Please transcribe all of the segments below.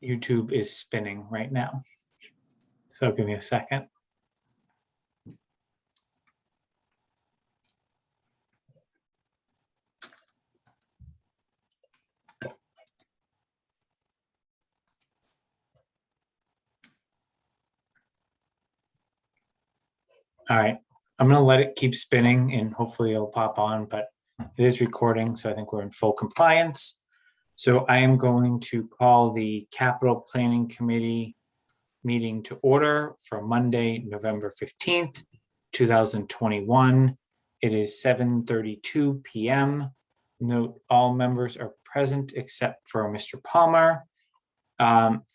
YouTube is spinning right now. So give me a second. All right, I'm gonna let it keep spinning and hopefully it'll pop on, but it is recording, so I think we're in full compliance. So I am going to call the Capital Planning Committee meeting to order for Monday, November 15th, 2021. It is 7:32 p.m. Note all members are present except for Mr. Palmer.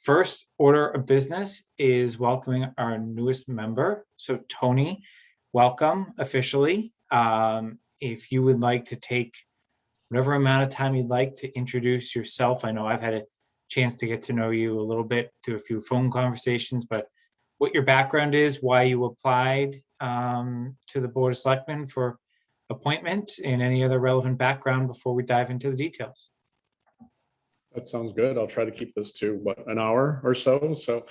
First order of business is welcoming our newest member. So Tony, welcome officially. If you would like to take whatever amount of time you'd like to introduce yourself. I know I've had a chance to get to know you a little bit through a few phone conversations, but what your background is, why you applied to the Board of Selectmen for appointment, and any other relevant background before we dive into the details. That sounds good. I'll try to keep this to an hour or so. So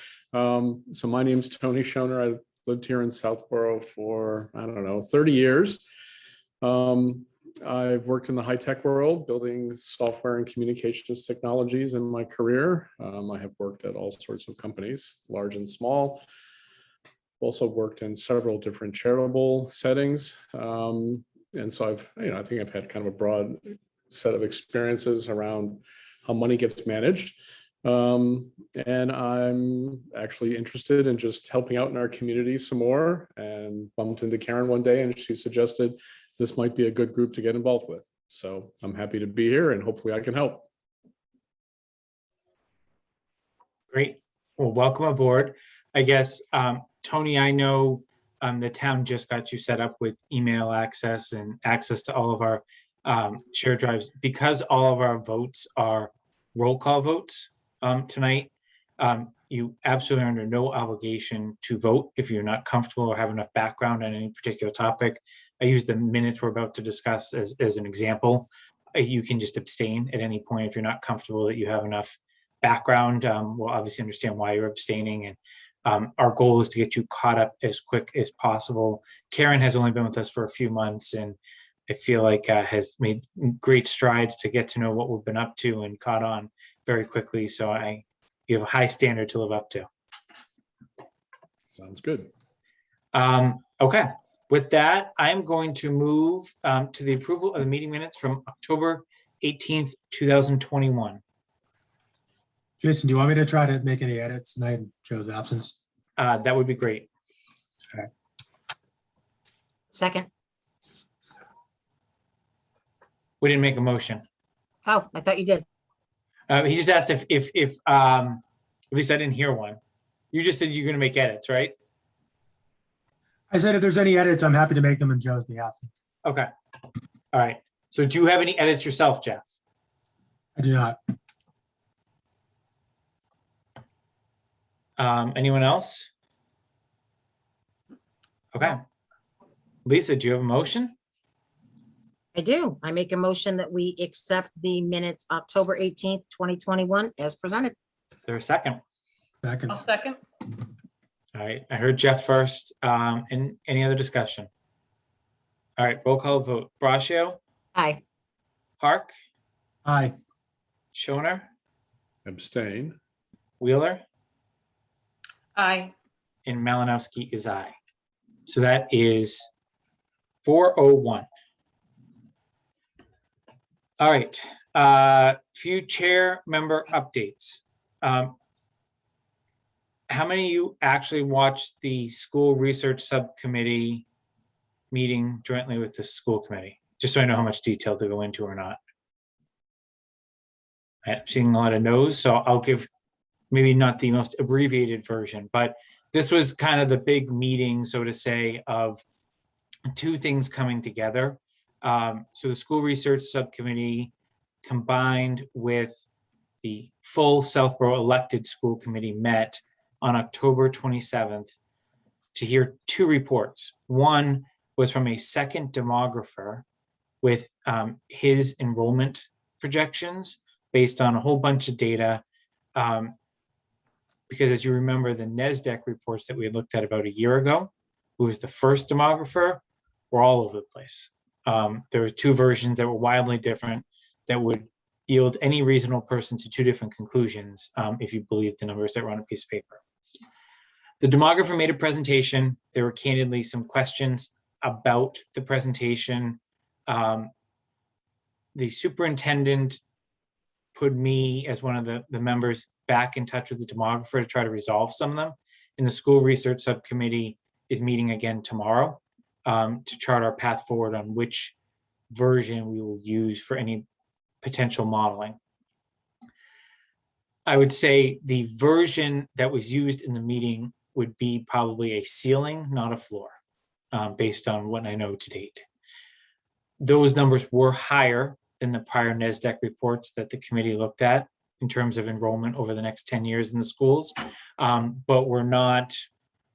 my name's Tony Schoner. I've lived here in Southborough for, 30 years. I've worked in the high-tech world, building software and communications technologies in my career. I have worked at all sorts of companies, large and small. Also worked in several different charitable settings. And so I think I've had kind of a broad set of experiences around how money gets managed. And I'm actually interested in just helping out in our community some more, and bumped into Karen one day and she suggested this might be a good group to get involved with. So I'm happy to be here and hopefully I can help. Great. Well, welcome aboard. I guess, Tony, I know the town just got you set up with email access and access to all of our share drives. Because all of our votes are roll call votes tonight, you absolutely are under no obligation to vote if you're not comfortable or have enough background on any particular topic. I use the minutes we're about to discuss as an example. You can just abstain at any point if you're not comfortable that you have enough background. We'll obviously understand why you're abstaining, and our goal is to get you caught up as quick as possible. Karen has only been with us for a few months, and I feel like has made great strides to get to know what we've been up to and caught on very quickly. So you have a high standard to live up to. Sounds good. Okay. With that, I'm going to move to the approval of the meeting minutes from October 18th, 2021. Jason, do you want me to try to make any edits tonight in Joe's absence? That would be great. Okay. Second. We didn't make a motion. Oh, I thought you did. He just asked if at least I didn't hear one. You just said you're going to make edits, right? I said if there's any edits, I'm happy to make them on Joe's behalf. Okay. All right. So do you have any edits yourself, Jeff? I do not. Anyone else? Okay. Lisa, do you have a motion? I do. I make a motion that we accept the minutes October 18th, 2021 as presented. Is there a second? Second. I'll second. All right. I heard Jeff first. And any other discussion? All right. Roll call vote. Braccio, Aye. Hark, Aye. Schoner, Abstain. Wheeler, Aye. and Malinowski is aye. So that is 401. All right. Few chair member updates. How many of you actually watched the school research subcommittee meeting jointly with the school committee? Just so I know how much detail to go into or not. I'm seeing a lot of no's, so I'll give maybe not the most abbreviated version, but this was kind of the big meeting, so to say, of two things coming together. So the school research subcommittee combined with the full Southborough elected school committee met on October 27th to hear two reports. One was from a second demographer with his enrollment projections based on a whole bunch of data. because as you remember, the NESDEC reports that we had looked at about a year ago, who was the first demographer, were all over the place. There were two versions that were wildly different that would yield any reasonable person to two different conclusions if you believe the numbers that were on a piece of paper. The demographer made a presentation. There were candidly some questions about the presentation. The superintendent put me as one of the members back in touch with the demographer to try to resolve some of them. And the school research subcommittee is meeting again tomorrow to chart our path forward on which version we will use for any potential modeling. I would say the version that was used in the meeting would be probably a ceiling, not a floor, based on what I know to date. Those numbers were higher than the prior NESDEC reports that the committee looked at in terms of enrollment over the next 10 years in the schools, but were not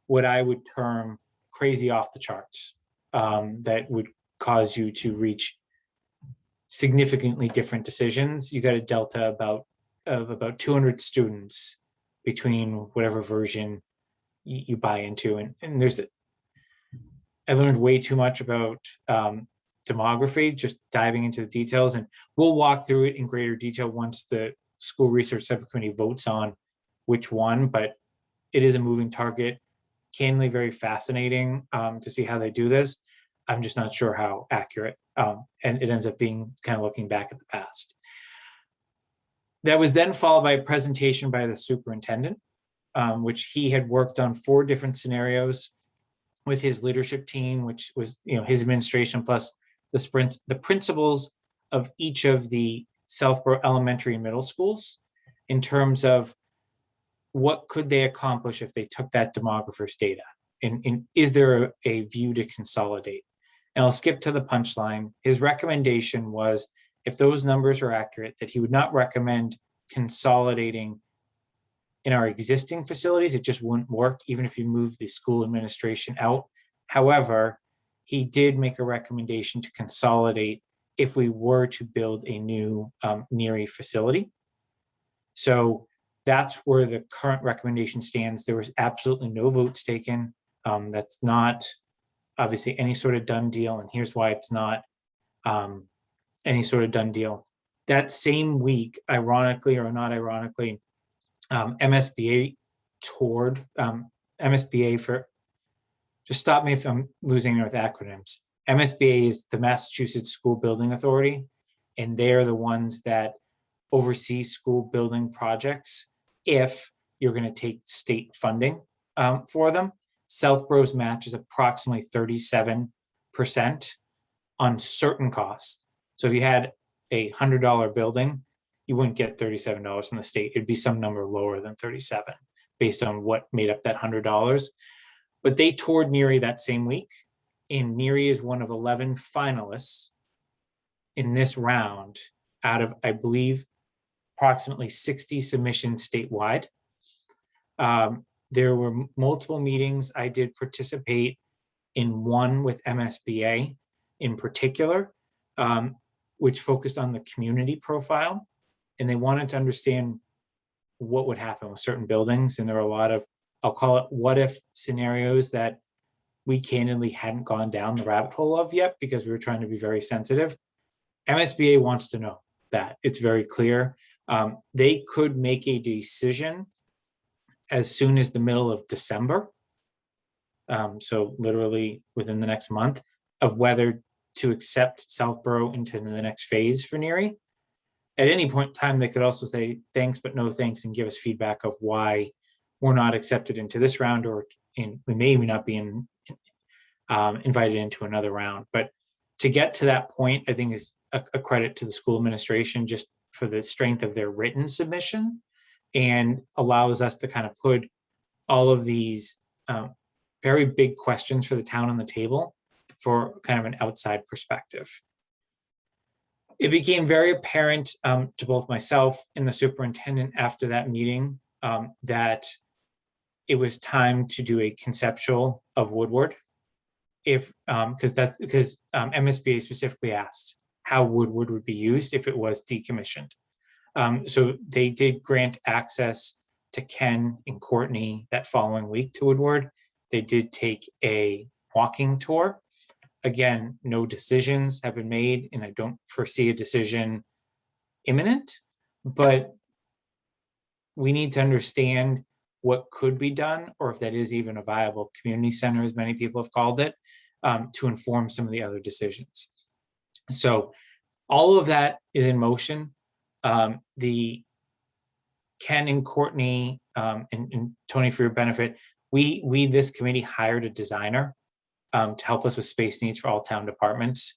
what I would term crazy off the charts that would cause you to reach significantly different decisions. You got a delta of about 200 students between whatever version you buy into. And I learned way too much about demography, just diving into the details, and we'll walk through it in greater detail once the school research subcommittee votes on which one, but it is a moving target. Candidly, very fascinating to see how they do this. I'm just not sure how accurate, and it ends up being kind of looking back at the past. That was then followed by a presentation by the superintendent, which he had worked on 4 different scenarios with his leadership team, which was his administration plus the principals of each of the Southborough elementary and middle schools in terms of what could they accomplish if they took that demographer's data, and is there a view to consolidate? And I'll skip to the punchline. His recommendation was, if those numbers are accurate, that he would not recommend consolidating in our existing facilities. It just wouldn't work, even if you move the school administration out. However, he did make a recommendation to consolidate if we were to build a new Neary facility. So that's where the current recommendation stands. There was absolutely no votes taken. That's not obviously any sort of done deal, and here's why it's not any sort of done deal. That same week, ironically or not ironically, MSBA toured MSBA for, just stop me if I'm losing it with acronyms. MSBA is the Massachusetts School Building Authority, and they are the ones that oversee school building projects if you're going to take state funding for them. Southborough's match is approximately 37% on certain costs. So if you had a $100 building, you wouldn't get $37 from the state. It'd be some number lower than 37 based on what made up that $100. But they toured Neary that same week, and Neary is one of 11 finalists in this round out of, I believe, approximately 60 submissions statewide. There were multiple meetings. I did participate in one with MSBA in particular, which focused on the community profile. And they wanted to understand what would happen with certain buildings. And there were a lot of, I'll call it what if scenarios that we candidly hadn't gone down the rabbit hole of yet because we were trying to be very sensitive. MSBA wants to know that. It's very clear. They could make a decision as soon as the middle of December. So literally within the next month, of whether to accept Southborough into the next phase for Neary. At any point in time, they could also say thanks, but no thanks, and give us feedback of why we're not accepted into this round, or we may not be invited into another round. But to get to that point, I think is a credit to the school administration just for the strength of their written submission, and allows us to kind of put all of these very big questions for the town on the table for kind of an outside perspective. It became very apparent to both myself and the superintendent after that meeting that it was time to do a conceptual of Woodward, because MSBA specifically asked how Woodward would be used if it was decommissioned. So they did grant access to Ken and Courtney that following week to Woodward. They did take a walking tour. Again, no decisions have been made, and I don't foresee a decision imminent, but we need to understand what could be done, or if that is even a viable community center, as many people have called it, to inform some of the other decisions. So all of that is in motion. The Ken and Courtney and Tony, for your benefit, this committee hired a designer to help us with space needs for all town departments.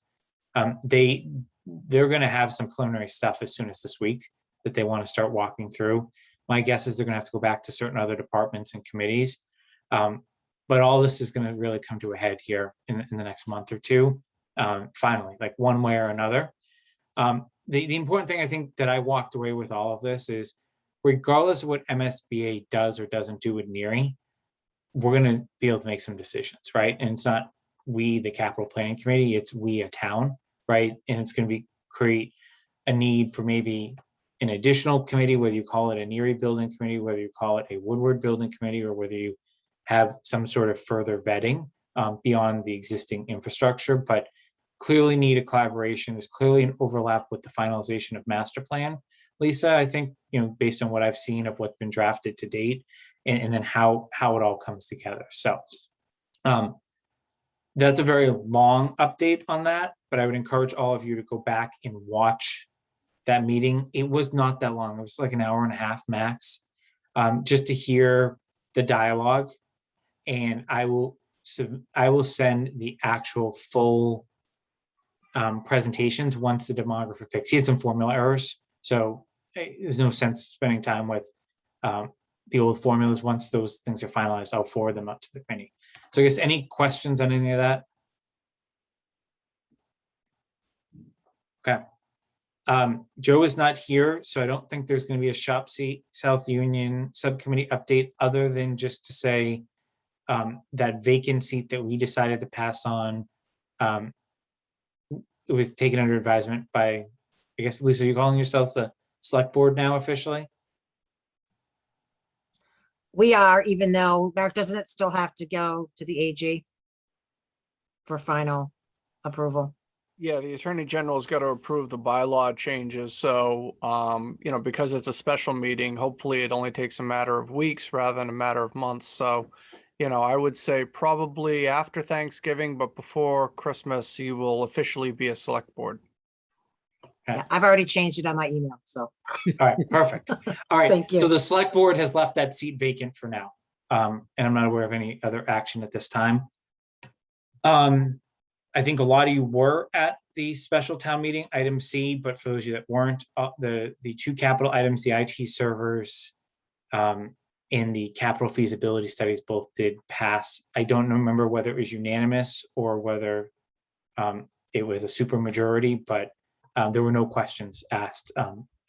They're going to have some preliminary stuff as soon as this week that they want to start walking through. My guess is they're going to have to go back to certain other departments and committees. But all this is going to really come to a head here in the next month or two, finally, like one way or another. The important thing I think that I walked away with all of this is, regardless of what MSBA does or doesn't do with Neary, we're going to be able to make some decisions, right? And it's not we, the capital planning committee, it's we, a town, right? And it's going to create a need for maybe an additional committee, whether you call it a Neary building committee, whether you call it a Woodward building committee, or whether you have some sort of further vetting beyond the existing infrastructure, but clearly need a collaboration. There's clearly an overlap with the finalization of master plan. Lisa, I think, based on what I've seen of what's been drafted to date, and then how it all comes together. So that's a very long update on that, but I would encourage all of you to go back and watch that meeting. It was not that long. It was like an hour and a half max, just to hear the dialogue. And I will send the actual full presentations once the demographer fix. He had some formula errors, so there's no sense spending time with the old formulas. Once those things are finalized, I'll forward them up to the committee. So I guess any questions on any of that? Okay. Joe is not here, so I don't think there's going to be a Shop South Union subcommittee update, other than just to say that vacant seat that we decided to pass on, it was taken under advisement by, I guess, Lisa, you're calling yourself the select board now officially? We are, even though, Mark, doesn't it still have to go to the AG for final approval? Yeah, the Attorney General's got to approve the bylaw changes. So, because it's a special meeting, hopefully it only takes a matter of weeks rather than a matter of months. So, I would say probably after Thanksgiving, but before Christmas, you will officially be a select board. Okay. Yeah, I've already changed it on my email, so. All right, perfect. All right, Thank you. so the select board has left that seat vacant for now. And I'm not aware of any other action at this time. I think a lot of you were at the special town meeting, item C, but for those of you that weren't, the two capital items, the IT servers, and the capital feasibility studies both did pass. I don't remember whether it was unanimous or whether it was a super majority, but there were no questions asked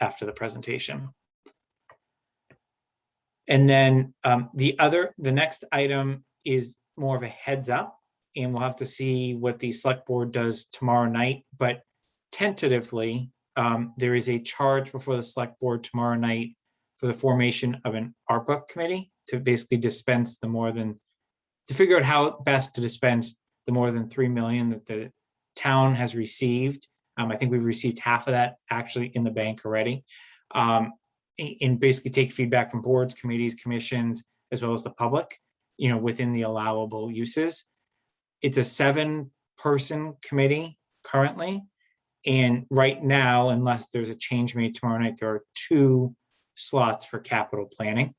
after the presentation. And then the next item is more of a heads up, and we'll have to see what the select board does tomorrow night. But tentatively, there is a charge before the select board tomorrow night for the formation of an ARPA committee to basically figure out how best to dispense the more than $3 million that the town has received. I think we've received half of that actually in the bank already. And basically take feedback from boards, committees, commissions, as well as the public, within the allowable uses. It's a 7-person committee currently. And right now, unless there's a change made tomorrow night, there are 2 slots for capital planning.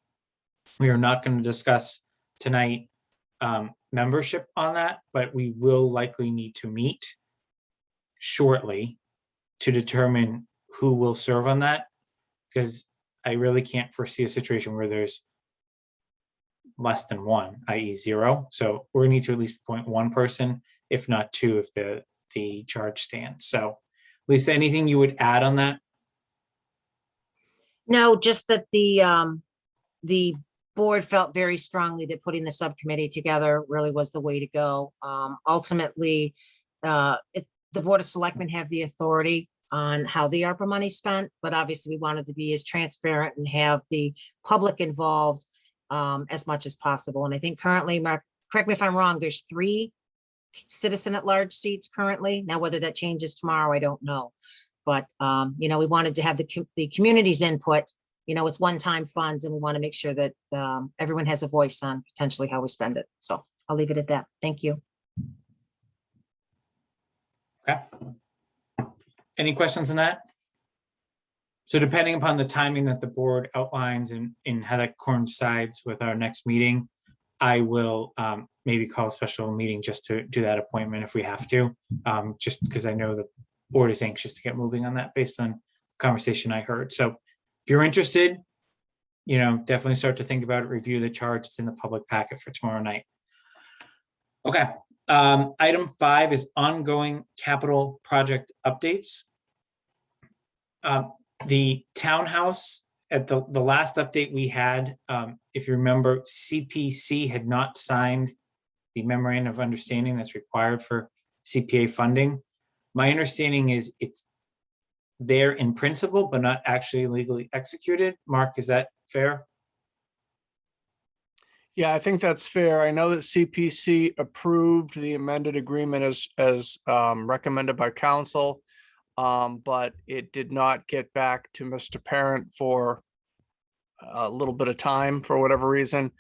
We are not going to discuss tonight membership on that, but we will likely need to meet shortly to determine who will serve on that, because I really can't foresee a situation where there's less than 1, i.e. 0. So we're gonna need to at least appoint 1 person, if not 2, if the charge stands. So Lisa, anything you would add on that? No, just that the board felt very strongly that putting the subcommittee together really was the way to go. Ultimately, the Board of Selectmen have the authority on how the ARPA money spent, but obviously we wanted to be as transparent and have the public involved as much as possible. And I think currently, Mark, correct me if I'm wrong, there's 3 citizen at large seats currently. Now, whether that changes tomorrow, I don't know. But, you know, we wanted to have the community's input. You know, it's one-time funds and we want to make sure that everyone has a voice on potentially how we spend it. So I'll leave it at that. Thank you. Okay. Any questions on that? So depending upon the timing that the board outlines and how that coincides with our next meeting, I will maybe call a special meeting just to do that appointment if we have to, just because I know the board is anxious to get moving on that based on the conversation I heard. So if you're interested, you know, definitely start to think about it, review the charge. It's in the public packet for tomorrow night. Okay. Item 5 is ongoing capital project updates. The townhouse, at the last update we had, if you remember, CPC had not signed the memorandum of understanding that's required for CPA funding. My understanding is it's there in principle, but not actually legally executed. Mark, is that fair? Yeah, I think that's fair. I know that CPC approved the amended agreement as recommended by council, but it did not get back to Mr. Parent for a little bit of time for whatever reason.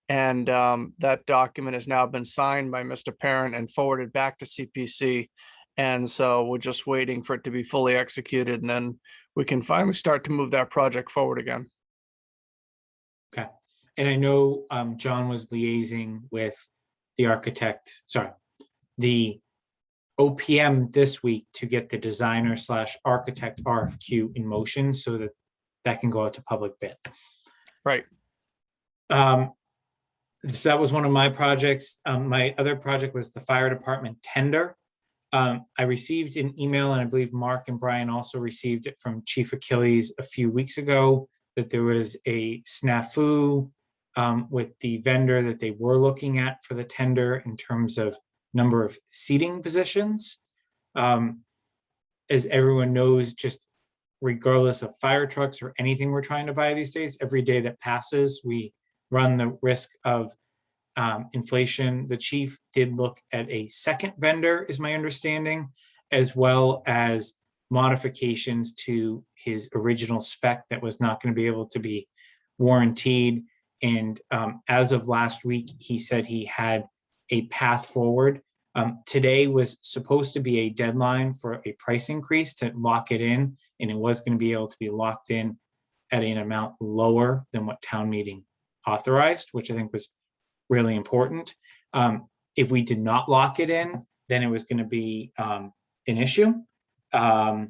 And that document has now been signed by Mr. Parent and forwarded back to CPC. And so we're just waiting for it to be fully executed, and then we can finally start to move that project forward again. Okay. And I know John was liaising with the architect, sorry, the OPM this week to get the designer/architect RFQ in motion so that that can go out to public bid. Right. So that was one of my projects. My other project was the fire department tender. I received an email, and I believe Mark and Brian also received it from Chief Achilles a few weeks ago, that there was a snafu with the vendor that they were looking at for the tender in terms of number of seating positions. As everyone knows, just regardless of fire trucks or anything we're trying to buy these days, every day that passes, we run the risk of inflation. The chief did look at a second vendor, is my understanding, as well as modifications to his original spec that was not going to be able to be warranted. And as of last week, he said he had a path forward. Today was supposed to be a deadline for a price increase to lock it in, and it was going to be able to be locked in at an amount lower than what town meeting authorized, which I think was really important. If we did not lock it in, then it was going to be an issue. My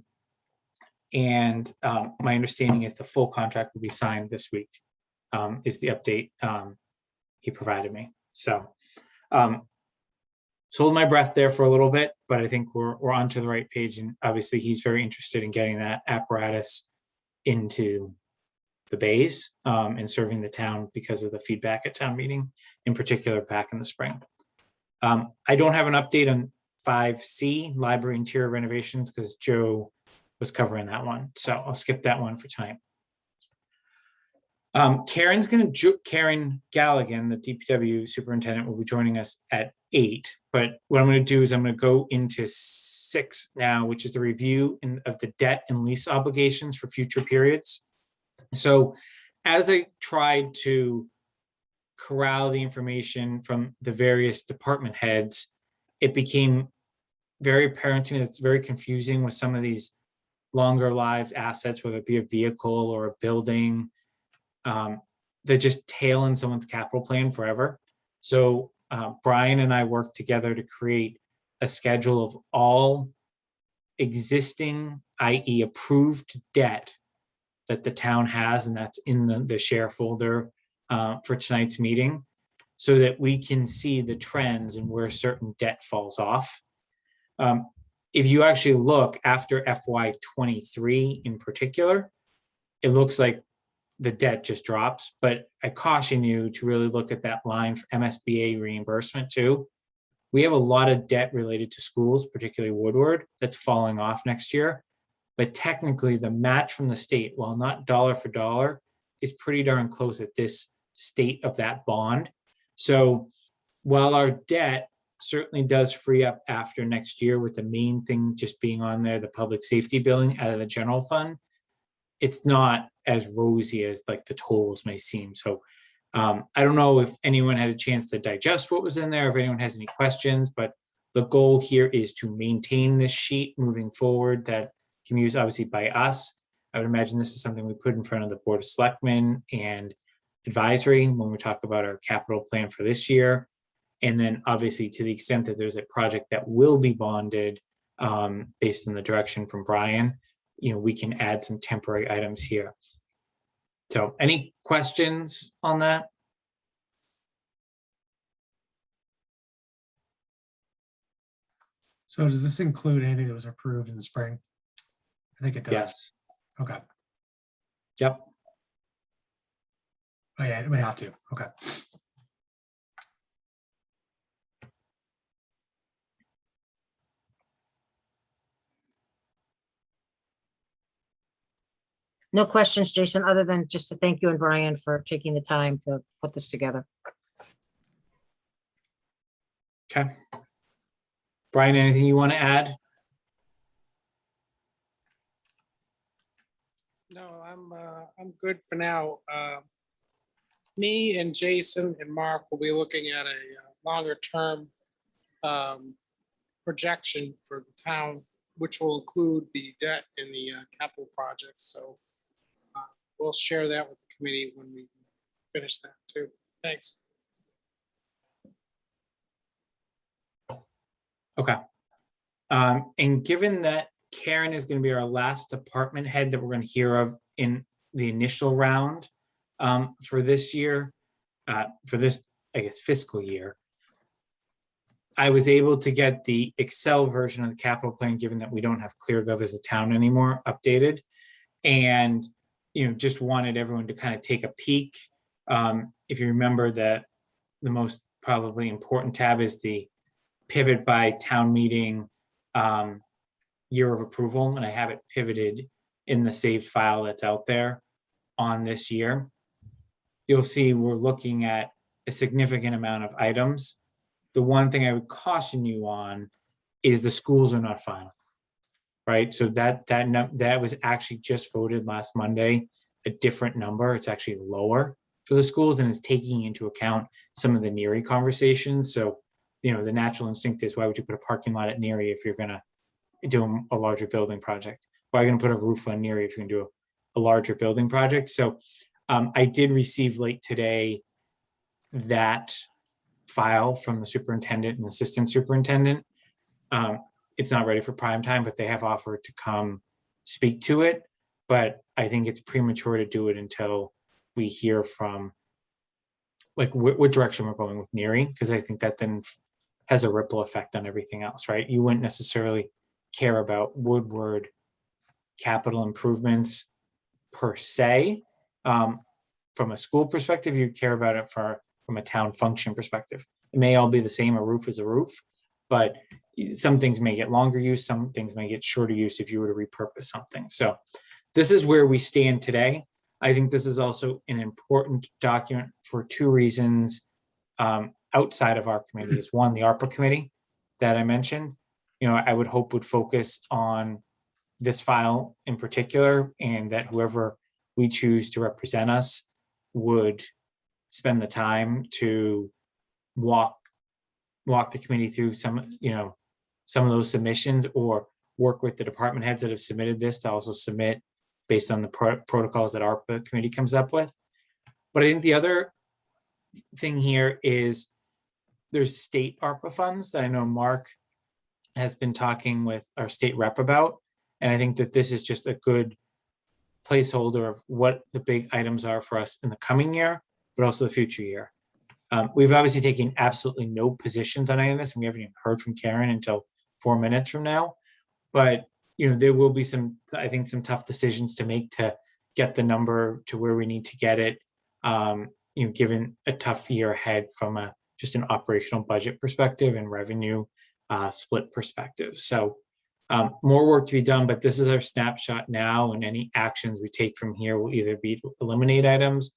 understanding is the full contract will be signed this week, is the update he provided me. So hold my breath there for a little bit, but I think we're onto the right page. And obviously he's very interested in getting that apparatus into the bays and serving the town because of the feedback at town meeting, in particular back in the spring. I don't have an update on 5C, library interior renovations, because Joe was covering that one. So I'll skip that one for tonight. Karen Galligan, the DPW superintendent, will be joining us at 8. But what I'm going to do is I'm going to go into 6 now, which is the review of the debt and lease obligations for future periods. So as I tried to corral the information from the various department heads, it became very apparent to me that it's very confusing with some of these longer lived assets, whether it be a vehicle or a building, that just tail in someone's capital plan forever. So Brian and I worked together to create a schedule of all existing, i.e. approved debt that the town has, and that's in the share folder for tonight's meeting, so that we can see the trends and where certain debt falls off. If you actually look after FY23 in particular, it looks like the debt just drops, but I caution you to really look at that line for MSBA reimbursement too. We have a lot of debt related to schools, particularly Woodward, that's falling off next year. but technically the match from the state, while not dollar for dollar, is pretty darn close at this state of that bond. So while our debt certainly does free up after next year, with the main thing just being on there, the public safety billing out of the general fund, it's not as rosy as like the totals may seem. So I don't know if anyone had a chance to digest what was in there, if anyone has any questions, but the goal here is to maintain this sheet moving forward that can be used obviously by us. I would imagine this is something we put in front of the Board of Selectmen and advisory when we talk about our capital plan for this year. And then obviously to the extent that there's a project that will be bonded based on the direction from Brian, we can add some temporary items here. So any questions on that? So does this include anything that was approved in the spring? I think it does. Yes. Okay. Yep. Oh yeah, it would have to. Okay. No questions, Jason, other than just to thank you and Brian for taking the time to put this together. Okay. Brian, anything you want to add? No, I'm good for now. Me and Jason and Mark will be looking at a longer term projection for the town, which will include the debt and the capital projects. So we'll share that with the committee when we finish that too. Thanks. Okay. And given that Karen is going to be our last department head that we're going to hear of in the initial round for this year, for this, I guess, fiscal year, I was able to get the Excel version of the capital plan, given that we don't have ClearGov as a town anymore, updated. And, just wanted everyone to kind of take a peek. If you remember that the most probably important tab is the pivot by town meeting year of approval, and I have it pivoted in the saved file that's out there on this year. You'll see we're looking at a significant amount of items. The one thing I would caution you on is the schools are not final, right? So that was actually just voted last Monday, a different number. It's actually lower for the schools, and it's taking into account some of the Neary conversations. So, the natural instinct is, why would you put a parking lot at Neary if you're going to do a larger building project? Why are you going to put a roof on Neary if you're going to do a larger building project? So I did receive late today that file from the superintendent and assistant superintendent. It's not ready for prime time, but they have offered to come speak to it. But I think it's premature to do it until we hear from like what direction we're going with Neary, because I think that then has a ripple effect on everything else, right? You wouldn't necessarily care about Woodward capital improvements per se. From a school perspective, you care about it from a town function perspective. It may all be the same, a roof is a roof, but some things may get longer use, some things may get shorter use if you were to repurpose something. So this is where we stand today. I think this is also an important document for two reasons outside of our committee. Is one, the ARPA committee that I mentioned, I would hope would focus on this file in particular, and that whoever we choose to represent us would spend the time to walk the committee through some of those submissions, or work with the department heads that have submitted this to also submit based on the protocols that ARPA committee comes up with. But I think the other thing here is there's state ARPA funds that I know Mark has been talking with our state rep about. And I think that this is just a good placeholder of what the big items are for us in the coming year, but also the future year. We've obviously taken absolutely no positions on any of this, and we haven't even heard from Karen until 4 minutes from now. But there will be some tough decisions to make to get the number to where we need to get it, given a tough year ahead from just an operational budget perspective and revenue split perspective. So More work to be done, but this is our snapshot now, and any actions we take from here will either be to eliminate items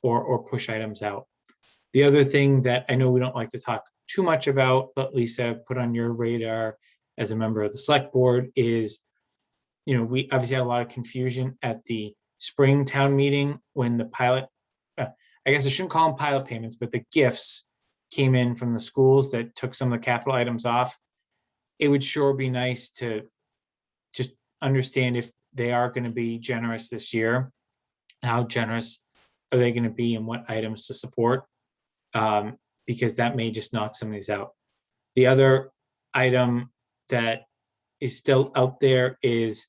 or push items out. The other thing that I know we don't like to talk too much about, but Lisa, put on your radar as a member of the select board is, we obviously had a lot of confusion at the spring town meeting when the pilot, I guess I shouldn't call them pilot payments, but the gifts came in from the schools that took some of the capital items off. It would sure be nice to just understand if they are going to be generous this year. How generous are they going to be and what items to support? Because that may just knock some of these out. The other item that is still out there is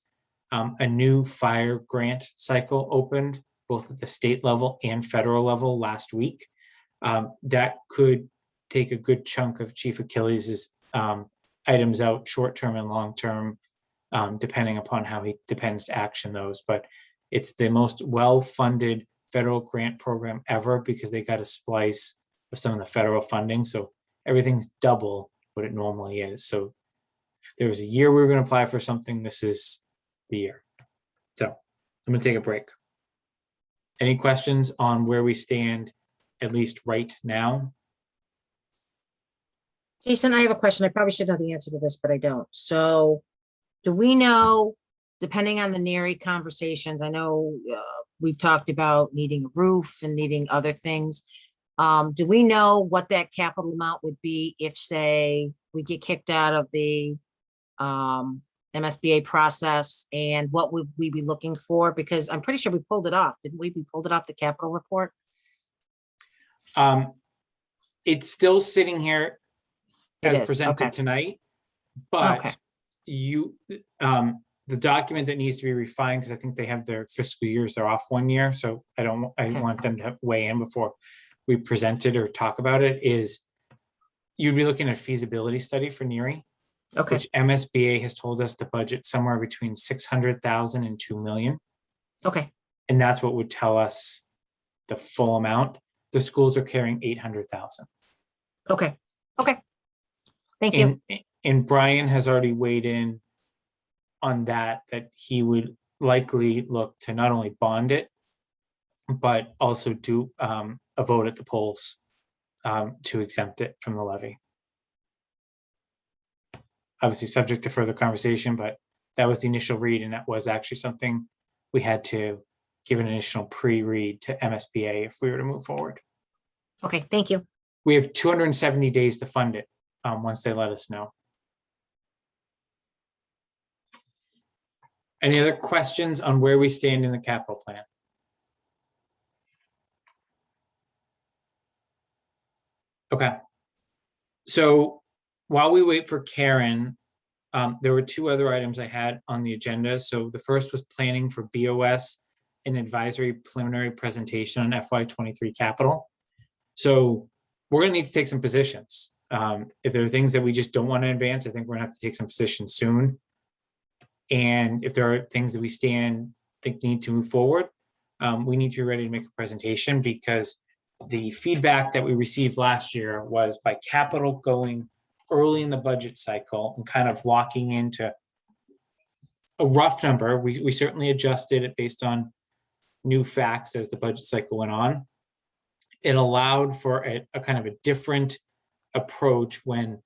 a new fire grant cycle opened both at the state level and federal level last week. That could take a good chunk of Chief Achilles's items out, short-term and long-term, depending upon how he depends to action those. But it's the most well-funded federal grant program ever because they got a splice of some of the federal funding. So everything's double what it normally is. So if there was a year we were going to apply for something, this is the year. So I'm going to take a break. Any questions on where we stand, at least right now? Jason, I have a question. I probably should know the answer to this, but I don't. So do we know, depending on the Neary conversations, I know we've talked about needing a roof and needing other things. Do we know what that capital amount would be if, say, we get kicked out of the MSBA process, and what would we be looking for? Because I'm pretty sure we pulled it off. Didn't we? We pulled it off the capital report. It's still sitting here It as is, presented okay. tonight, Okay. but the document that needs to be refined, because I think they have their fiscal years, they're off 1 year. So I Okay. want them to weigh in before we present it or talk about it, is you'd be looking at a feasibility study for Neary, Okay, which MSBA has told us to budget somewhere between 600,000 and 2 million. okay, And that's what would tell us the full amount. The schools are carrying 800,000. okay, okay. Thank you. And Brian has already weighed in on that he would likely look to not only bond it, but also do a vote at the polls to exempt it from the levy. Obviously subject to further conversation, but that was the initial read, and that was actually something we had to give an initial pre-read to MSBA if we were to move forward. Okay, thank you. We have 270 days to fund it once they let us know. Any other questions on where we stand in the capital plan? Okay. So while we wait for Karen, there were two other items I had on the agenda. So the first was planning for BOS and advisory preliminary presentation on FY23 capital. So we're going to need to take some positions. If there are things that we just don't want to advance, I think we're going to have to take some positions soon. And if there are things that we think need to move forward, we need to be ready to make a presentation, because the feedback that we received last year was by capital going early in the budget cycle and kind of locking into a rough number. We certainly adjusted it based on new facts as the budget cycle went on. It allowed for a kind of a different approach when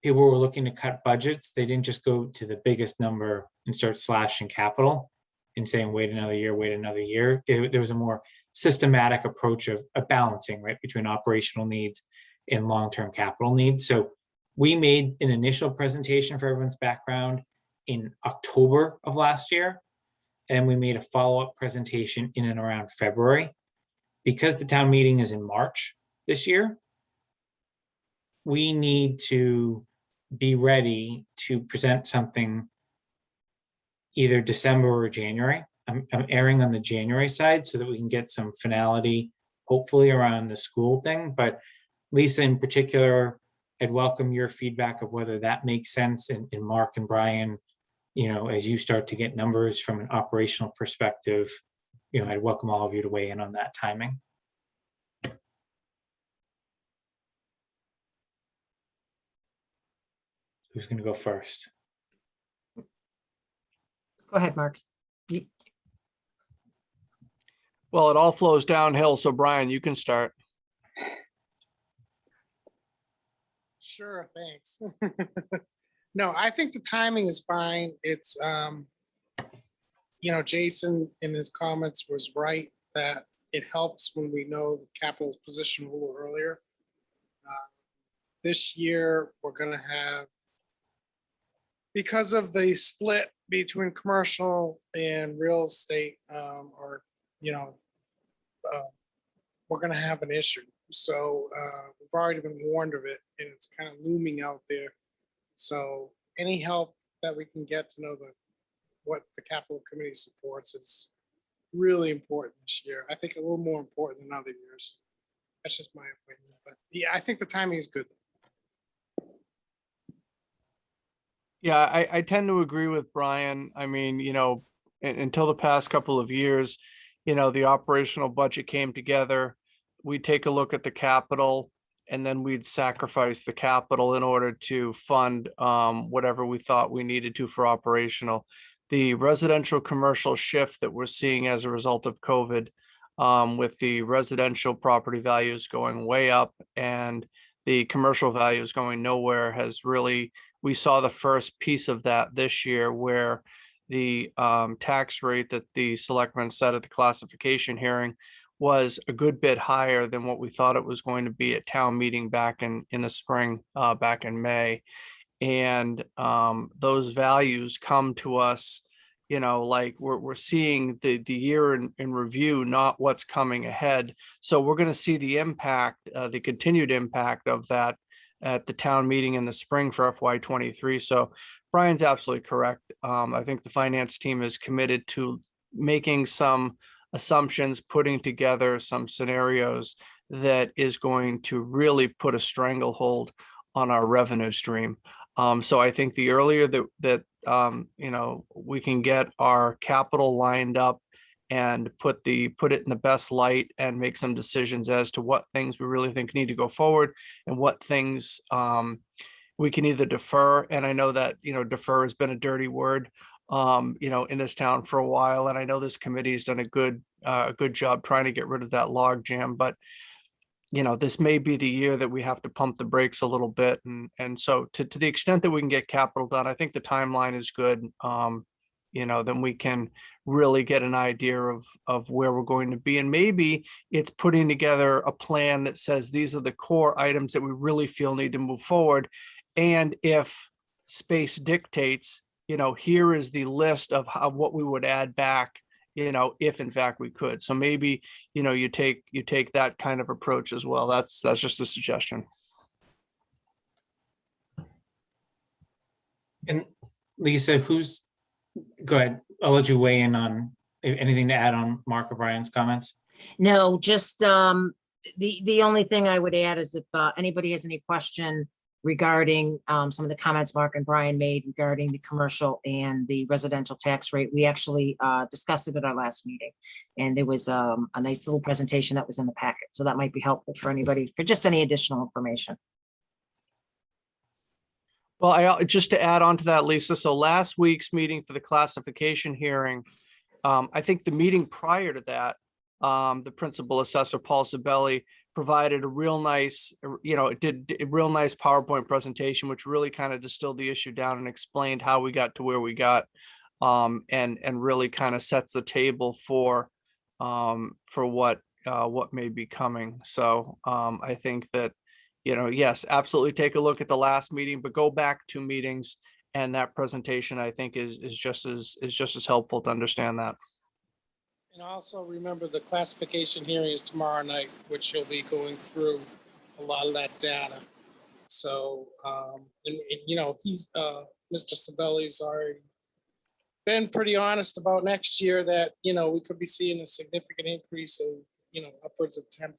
people were looking to cut budgets. They didn't just go to the biggest number and start slashing capital and saying, wait another year, wait another year. There was a more systematic approach of a balancing, right, between operational needs and long-term capital needs. So we made an initial presentation for everyone's background in October of last year, and we made a follow-up presentation in and around February. Because the town meeting is in March this year, we need to be ready to present something either December or January. I'm erring on the January side so that we can get some finality, hopefully, around the school thing. But Lisa, in particular, I'd welcome your feedback of whether that makes sense. And Mark and Brian, as you start to get numbers from an operational perspective, I'd welcome all of you to weigh in on that timing. Who's going to go first? Go ahead, Mark. Well, it all flows downhill. So Brian, you can start. Sure, thanks. No, I think the timing is fine. It's, Jason in his comments was right that it helps when we know the capital's position a little earlier. This year, we're gonna have, because of the split between commercial and real estate, we're gonna have an issue. So we've already been warned of it, and it's kind of looming out there. So any help that we can get to know what the capital committee supports is really important this year. I think a little more important than other years. That's just my opinion, but yeah, I think the timing is good. Yeah, I tend to agree with Brian. I mean, until the past couple of years, the operational budget came together. We'd take a look at the capital, and then we'd sacrifice the capital in order to fund whatever we thought we needed to for operational. The residential commercial shift that we're seeing as a result of COVID, with the residential property values going way up and the commercial values going nowhere, has really, we saw the first piece of that this year, where the tax rate that the selectmen set at the classification hearing was a good bit higher than what we thought it was going to be at town meeting back in the spring, back in May. And those values come to us, like we're seeing the year in review, not what's coming ahead. So we're going to see the impact, the continued impact of that at the town meeting in the spring for FY23. So Brian's absolutely correct. I think the finance team is committed to making some assumptions, putting together some scenarios that is going to really put a stranglehold on our revenue stream. So I think the earlier that we can get our capital lined up and put it in the best light and make some decisions as to what things we really think need to go forward and what things we can either defer. And I know that, defer has been a dirty word, in this town for a while. And I know this committee has done a good job trying to get rid of that log jam, but this may be the year that we have to pump the brakes a little bit. And so to the extent that we can get capital done, I think the timeline is good. Then we can really get an idea of where we're going to be. And maybe it's putting together a plan that says these are the core items that we really feel need to move forward. And if space dictates, here is the list of what we would add back, if in fact we could. So maybe, you take that kind of approach as well. That's just a suggestion. And Lisa, go ahead. I'll let you weigh in on anything to add on Mark or Brian's comments. No, just the only thing I would add is if anybody has any question regarding some of the comments Mark and Brian made regarding the commercial and the residential tax rate. We actually discussed it at our last meeting, and there was a nice little presentation that was in the packet. So that might be helpful for anybody for just any additional information. Well, just to add on to that, Lisa, so last week's meeting for the classification hearing, I think the meeting prior to that, the principal assessor, Paul Sabelli, provided a real nice, did a real nice PowerPoint presentation, which really kind of distilled the issue down and explained how we got to where we got, and really kind of sets the table for what may be coming. So I think that, yes, absolutely take a look at the last meeting, but go back 2 meetings, and that presentation I think is just as helpful to understand that. And also remember the classification hearing is tomorrow night, which you'll be going through a lot of that data. So, he's, Mr. Sabelli's already been pretty honest about next year that, we could be seeing a significant increase of, upwards of 10%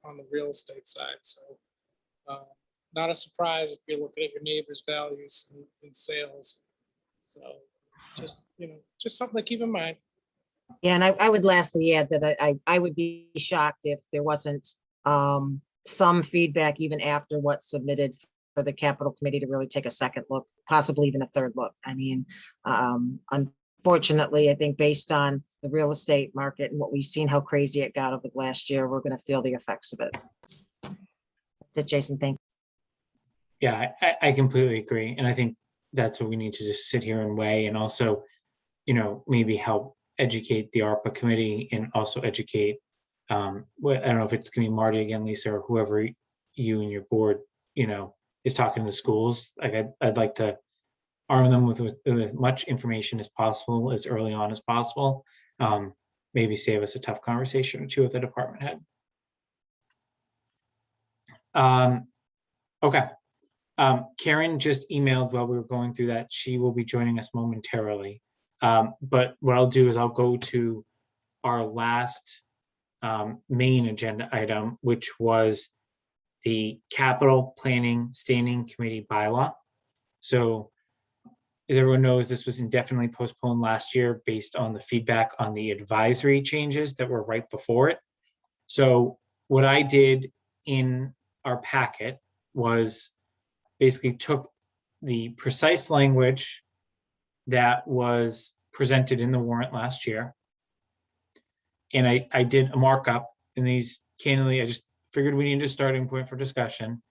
on the real estate side. So not a surprise if you're looking at your neighbor's values in sales. So just something to keep in mind. Yeah, and I would lastly add that I would be shocked if there wasn't some feedback even after what's submitted for the capital committee to really take a second look, possibly even a third look. I mean, Unfortunately, I think based on the real estate market and what we've seen, how crazy it got over the last year, we're going to feel the effects of it. That's it, Jason. Thank you. Yeah, I completely agree. And I think that's what we need to just sit here and weigh, and also, maybe help educate the ARPA committee and also educate, I don't know if it's gonna be Marty again, Lisa, or whoever you and your board, is talking to the schools. Like I'd like to arm them with as much information as possible, as early on as possible. Maybe save us a tough conversation or two with the department head. Okay. Karen just emailed while we were going through that. She will be joining us momentarily. But what I'll do is I'll go to our last main agenda item, which was the Capital Planning Standing Committee bylaw. So as everyone knows, this was indefinitely postponed last year based on the feedback on the advisory changes that were right before it. So what I did in our packet was basically took the precise language that was presented in the warrant last year, and I did a markup. And these, candidly, I just figured we needed a starting point for discussion.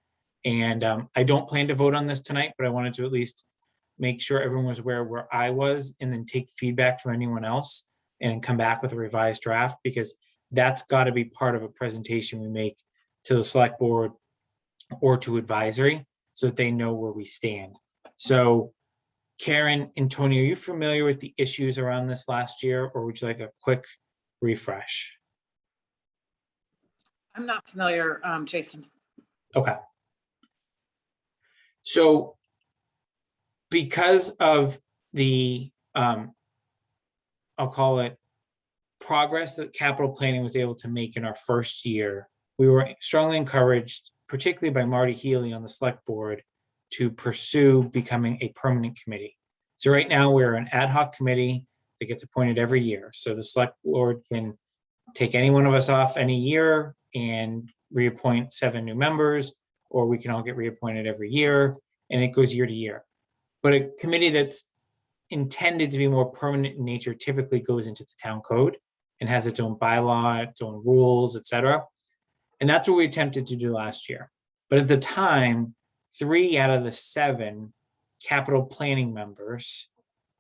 And I don't plan to vote on this tonight, but I wanted to at least make sure everyone was aware where I was, and then take feedback from anyone else and come back with a revised draft, because that's got to be part of a presentation we make to the select board or to advisory, so that they know where we stand. So Karen and Tony, are you familiar with the issues around this last year, or would you like a quick refresh? I'm not familiar, Jason. Okay. So because of the, I'll call it, progress that capital planning was able to make in our first year, we were strongly encouraged, particularly by Marty Healy on the select board, to pursue becoming a permanent committee. So right now we're an ad hoc committee that gets appointed every year. So the select board can take any one of us off any year and reappoint 7 new members, or we can all get reappointed every year, and it goes year to year. But a committee that's intended to be more permanent in nature typically goes into the town code and has its own bylaw, its own rules, etc. And that's what we attempted to do last year. But at the time, 3 out of the 7 capital planning members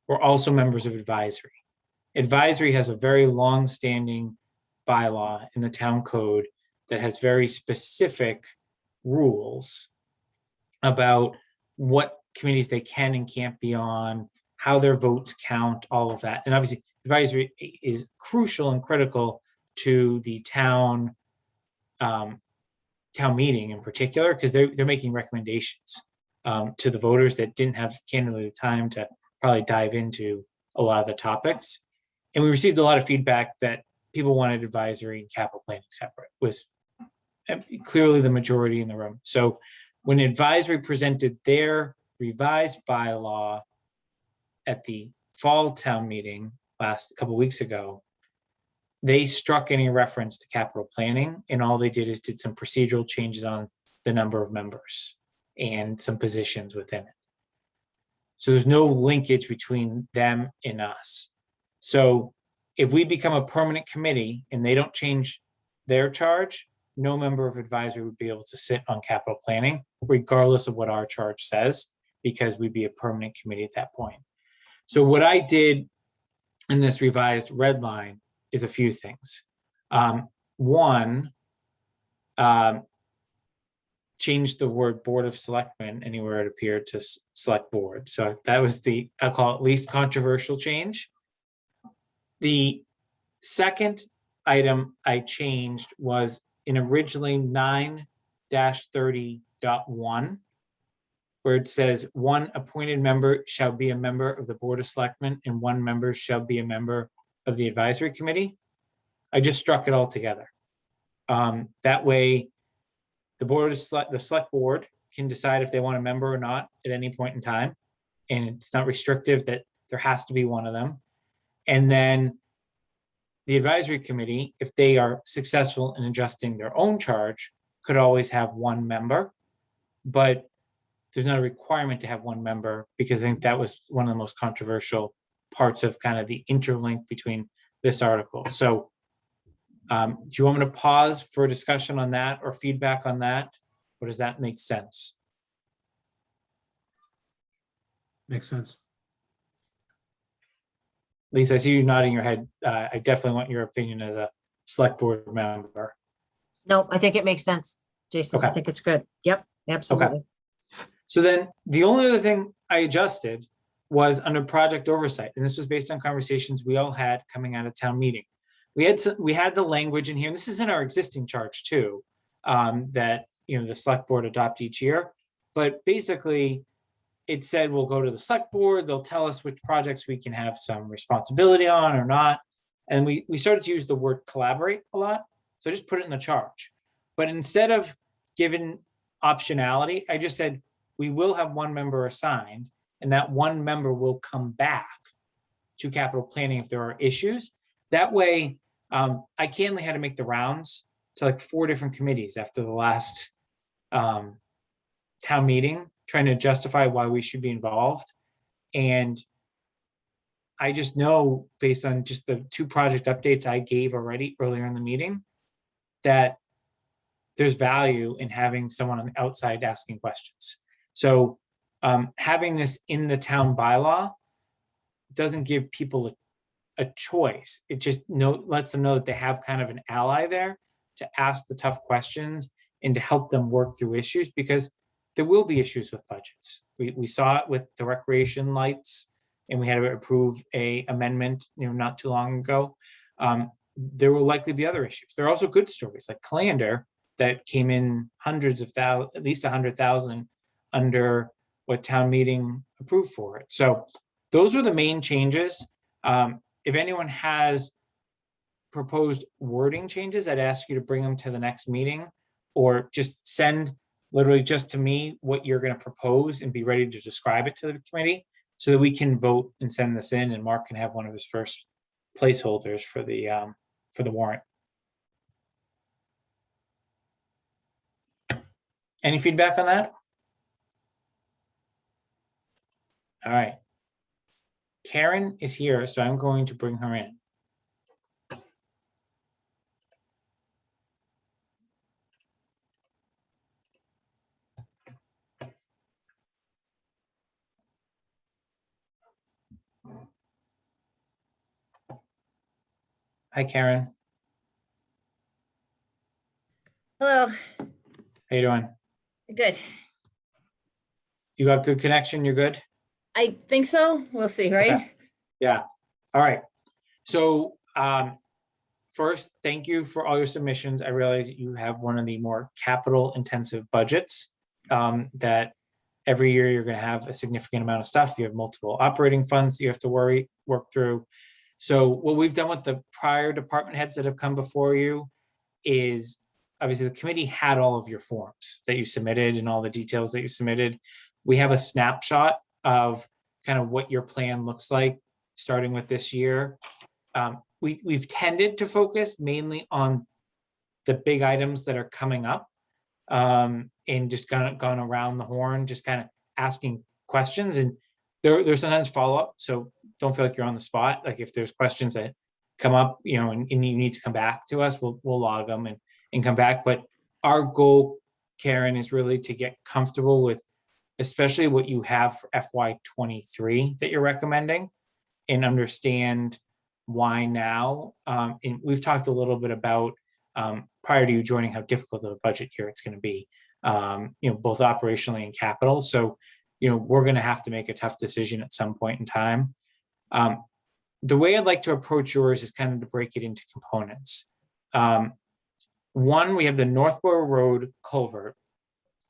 were also members of advisory. Advisory has a very long-standing bylaw in the town code that has very specific rules about what committees they can and can't be on, how their votes count, all of that. And obviously, advisory is crucial and critical to the town meeting in particular, because they're making recommendations to the voters that didn't have, candidly, the time to probably dive into a lot of the topics. And we received a lot of feedback that people wanted advisory and capital planning separate, was clearly the majority in the room. So when advisory presented their revised bylaw at the fall town meeting a couple weeks ago, they struck any reference to capital planning, and all they did is did some procedural changes on the number of members and some positions within it. So there's no linkage between them and us. So if we become a permanent committee and they don't change their charge, no member of advisory would be able to sit on capital planning, regardless of what our charge says, because we'd be a permanent committee at that point. So what I did in this revised red line is a few things. One, change the word Board of Selectmen anywhere it appeared to Select Board. So that was the, I'll call it, least controversial change. The second item I changed was in originally 9-30.1, where it says 1 appointed member shall be a member of the Board of Selectmen and 1 member shall be a member of the advisory committee. I just struck it all together. That way, the select board can decide if they want a member or not at any point in time, and it's not restrictive that there has to be one of them. And then the advisory committee, if they are successful in adjusting their own charge, could always have 1 member, but there's not a requirement to have 1 member, because I think that was one of the most controversial parts of kind of the interlink between this article. So do you want me to pause for discussion on that or feedback on that? Or does that make sense? Makes sense. Lisa, I see you nodding your head. I definitely want your opinion as a select board member. No, I think it makes sense, Jason. I Okay. think it's good. Yep, absolutely. So then the only other thing I adjusted was under project oversight, and this was based on conversations we all had coming out of town meeting. We had the language in here, and this is in our existing charge too, that the select board adopt each year. But basically, it said we'll go to the select board. They'll tell us which projects we can have some responsibility on or not. And we started to use the word collaborate a lot. So I just put it in the charge. But instead of giving optionality, I just said we will have one member assigned, and that one member will come back to capital planning if there are issues. That way, I candidly had to make the rounds to like 4 different committees after the last town meeting, trying to justify why we should be involved. And I just know, based on just the 2 project updates I gave already earlier in the meeting, that there's value in having someone on the outside asking questions. So having this in the town bylaw doesn't give people a choice. It just lets them know that they have kind of an ally there to ask the tough questions and to help them work through issues, because there will be issues with budgets. We saw it with the recreation lights, and we had to approve a amendment, not too long ago. There will likely be other issues. There are also good stories like Calander that came in hundreds of thousands, at least 100,000 under what town meeting approved for it. So those were the main changes. If anyone has proposed wording changes, I'd ask you to bring them to the next meeting, or just send literally just to me what you're going to propose and be ready to describe it to the committee so that we can vote and send this in, and Mark can have one of his first placeholders for the warrant. Any feedback on that? All right. Karen is here, so I'm going to bring her in. Hi, Karen. Hello, How you doing? good. You got good connection? You're good? I think so. We'll see, right? Okay. Yeah. All right. So first, thank you for all your submissions. I realize you have one of the more capital intensive budgets that every year you're going to have a significant amount of stuff. You have multiple operating funds that you have to work through. So what we've done with the prior department heads that have come before you is, obviously the committee had all of your forms that you submitted and all the details that you submitted. We have a snapshot of kind of what your plan looks like starting with this year. We've tended to focus mainly on the big items that are coming up, and just kind of gone around the horn, just kind of asking questions. And there's sometimes follow-up, so don't feel like you're on the spot. Like if there's questions that come up, and you need to come back to us, we'll log them and come back. But our goal, Karen, is really to get comfortable with especially what you have for FY23 that you're recommending, and understand why now. And we've talked a little bit about prior to you joining how difficult of a budget year it's going to be, both operationally and capital. So, we're going to have to make a tough decision at some point in time. The way I'd like to approach yours is kind of to break it into components. One, we have the Northborough Road culvert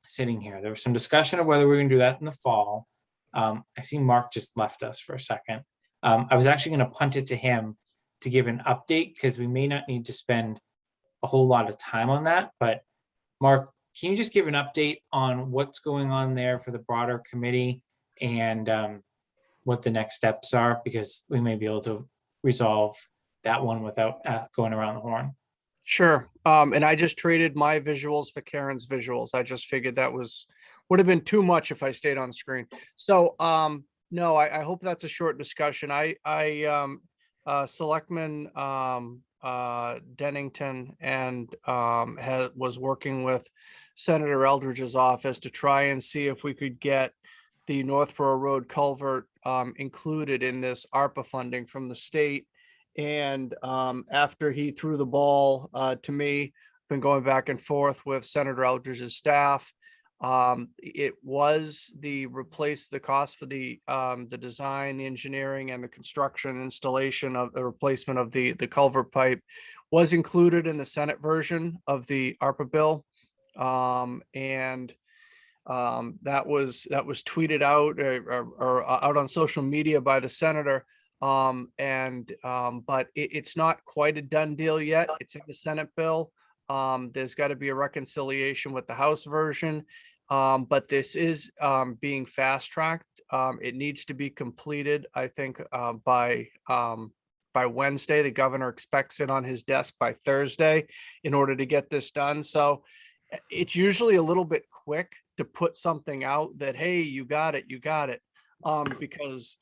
sitting here. There was some discussion of whether we're going to do that in the fall. I see Mark just left us for a second. I was actually going to punt it to him to give an update, because we may not need to spend a whole lot of time on that. But Mark, can you just give an update on what's going on there for the broader committee, and what the next steps are, because we may be able to resolve that one without going around the horn. Sure. And I just traded my visuals for Karen's visuals. I just figured that would have been too much if I stayed on screen. So No, I hope that's a short discussion. Selectman Dennington and was working with Senator Eldridge's office to try and see if we could get the Northborough Road culvert included in this ARPA funding from the state. And after he threw the ball to me, been going back and forth with Senator Eldridge's staff. It was the cost for the design, the engineering, and the construction installation of the replacement of the culvert pipe was included in the Senate version of the ARPA bill. And that was tweeted out or out on social media by the senator. But it's not quite a done deal yet. It's in the Senate bill. There's got to be a reconciliation with the House version. But this is being fast tracked. It needs to be completed, I think, by Wednesday. The governor expects it on his desk by Thursday in order to get this done. So it's usually a little bit quick to put something out that, hey, you got it, because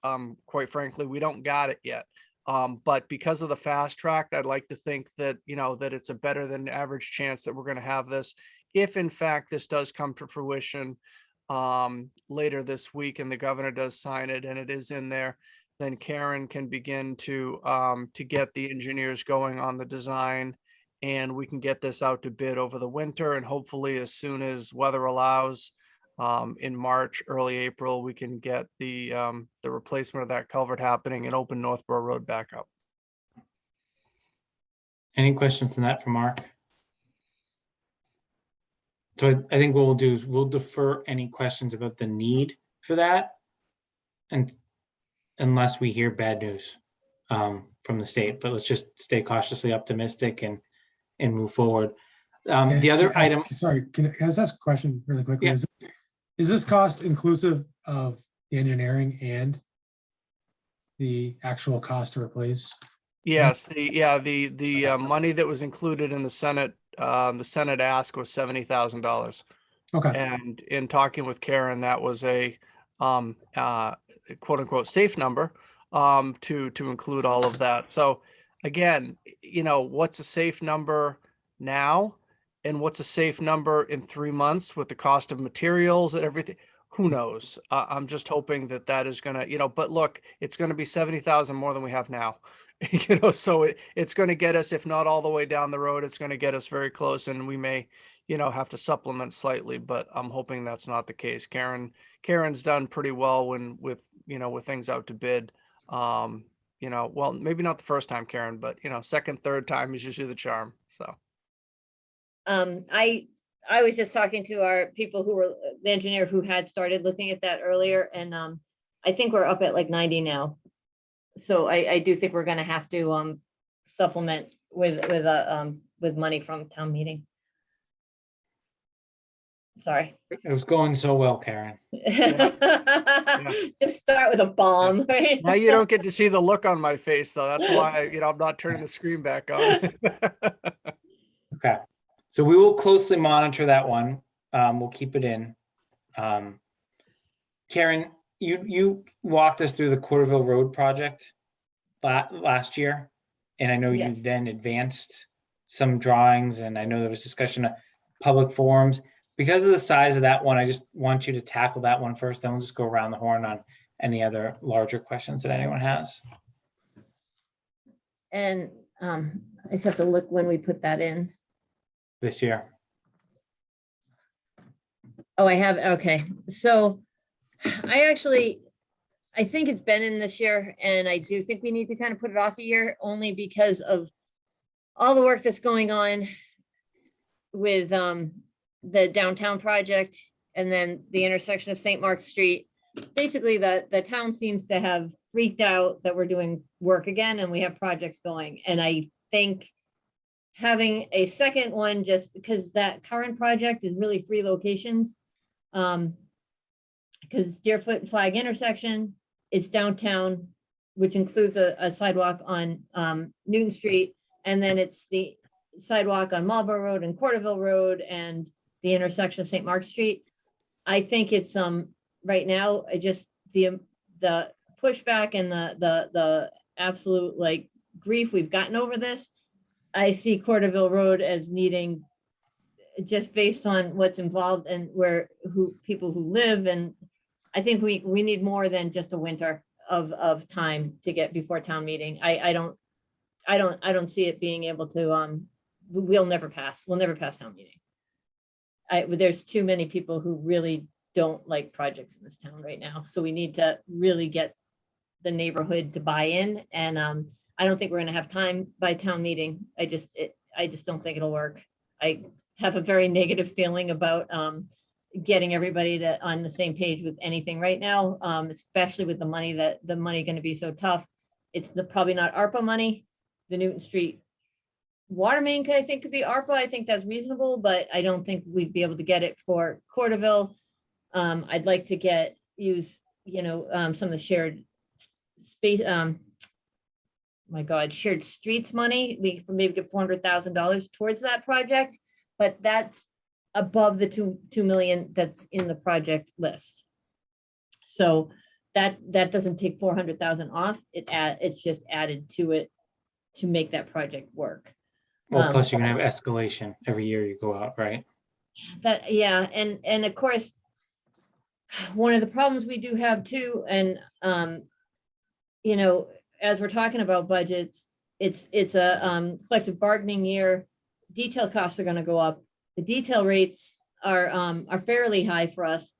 quite frankly, we don't got it yet. But because of the fast track, I'd like to think that, that it's a better than average chance that we're going to have this. If in fact this does come to fruition later this week and the governor does sign it and it is in there, then Karen can begin to get the engineers going on the design, and we can get this out to bid over the winter, and hopefully as soon as weather allows, in March, early April, we can get the replacement of that culvert happening and open Northborough Road back up. Any questions on that from Mark? So I think what we'll do is we'll defer any questions about the need for that, and unless we hear bad news from the state, but let's just stay cautiously optimistic and move forward. The other item. Sorry, can I just ask a question really quickly? Yeah. Is this cost inclusive of the engineering and the actual cost to replace? Yes, the money that was included in the Senate ask was $70,000. Okay. And in talking with Karen, that was a quote unquote safe number to include all of that. So again, what's a safe number now and what's a safe number in 3 months with the cost of materials and everything? Who knows? I'm just hoping that is going to, but look, it's going to be 70,000 more than we have now. So it's going to get us, if not all the way down the road, it's going to get us very close, and we may, have to supplement slightly, but I'm hoping that's not the case. Karen's done pretty well with things out to bid. Well, maybe not the first time, Karen, but second, third time is usually the charm. So. I was just talking to our people who were the engineer who had started looking at that earlier, and I think we're up at like 90 now. So I do think we're going to have to supplement with money from town meeting. Sorry. It was going so well, Karen. Just start with a bomb. Right? Now you don't get to see the look on my face, though. That's why I'm not turning the screen back on. Okay. So we will closely monitor that one. We'll keep it in. Karen, you walked us through the Quarterville Road project last year, and I know Yes. you then advanced some drawings, and I know there was discussion of public forums. Because of the size of that one, I just want you to tackle that one first, then we'll just go around the horn on any other larger questions that anyone has. And I just have to look when we put that in. This year. Oh, I have, okay. So I think it's been in this year, and I do think we need to kind of put it off a year, only because of all the work that's going on with the downtown project and then the intersection of St. Mark's Street. Basically, the town seems to have freaked out that we're doing work again and we have projects going. And I think having a second one, just because that current project is really 3 locations. Because it's Deerfoot and Flag intersection, it's downtown, which includes a sidewalk on Newton Street, and then it's the sidewalk on Marlborough Road and Quarterville Road and the intersection of St. Mark's Street. I think it's right now, just the the pushback and the absolute like grief we've gotten over this, I see Quarterville Road as needing, just based on what's involved and people who live, and I think we need more than just a winter of time to get before town meeting. I don't see it being able to, we'll never pass town meeting. There's too many people who really don't like projects in this town right now. So we need to really get the neighborhood to buy in. And I don't think we're gonna have time by town meeting. I just don't think it'll work. I have a very negative feeling about getting everybody on the same page with anything right now, especially with the money gonna be so tough. It's probably not ARPA money. The Newton Street water main, I think, could be ARPA. I think that's reasonable, but I don't think we'd be able to get it for Quarterville. I'd like to use some of the shared space, my God, shared streets money. We could maybe get $400,000 towards that project, but that's above the 2 million that's in the project list. So that doesn't take 400,000 off. It's just added to it to make that project work. Well, plus you're gonna have escalation every year you go out, right? Yeah, and of course, one of the problems we do have too, and as we're talking about budgets, it's a collective bargaining year. Detail costs are going to go up. The detail rates are fairly high for us,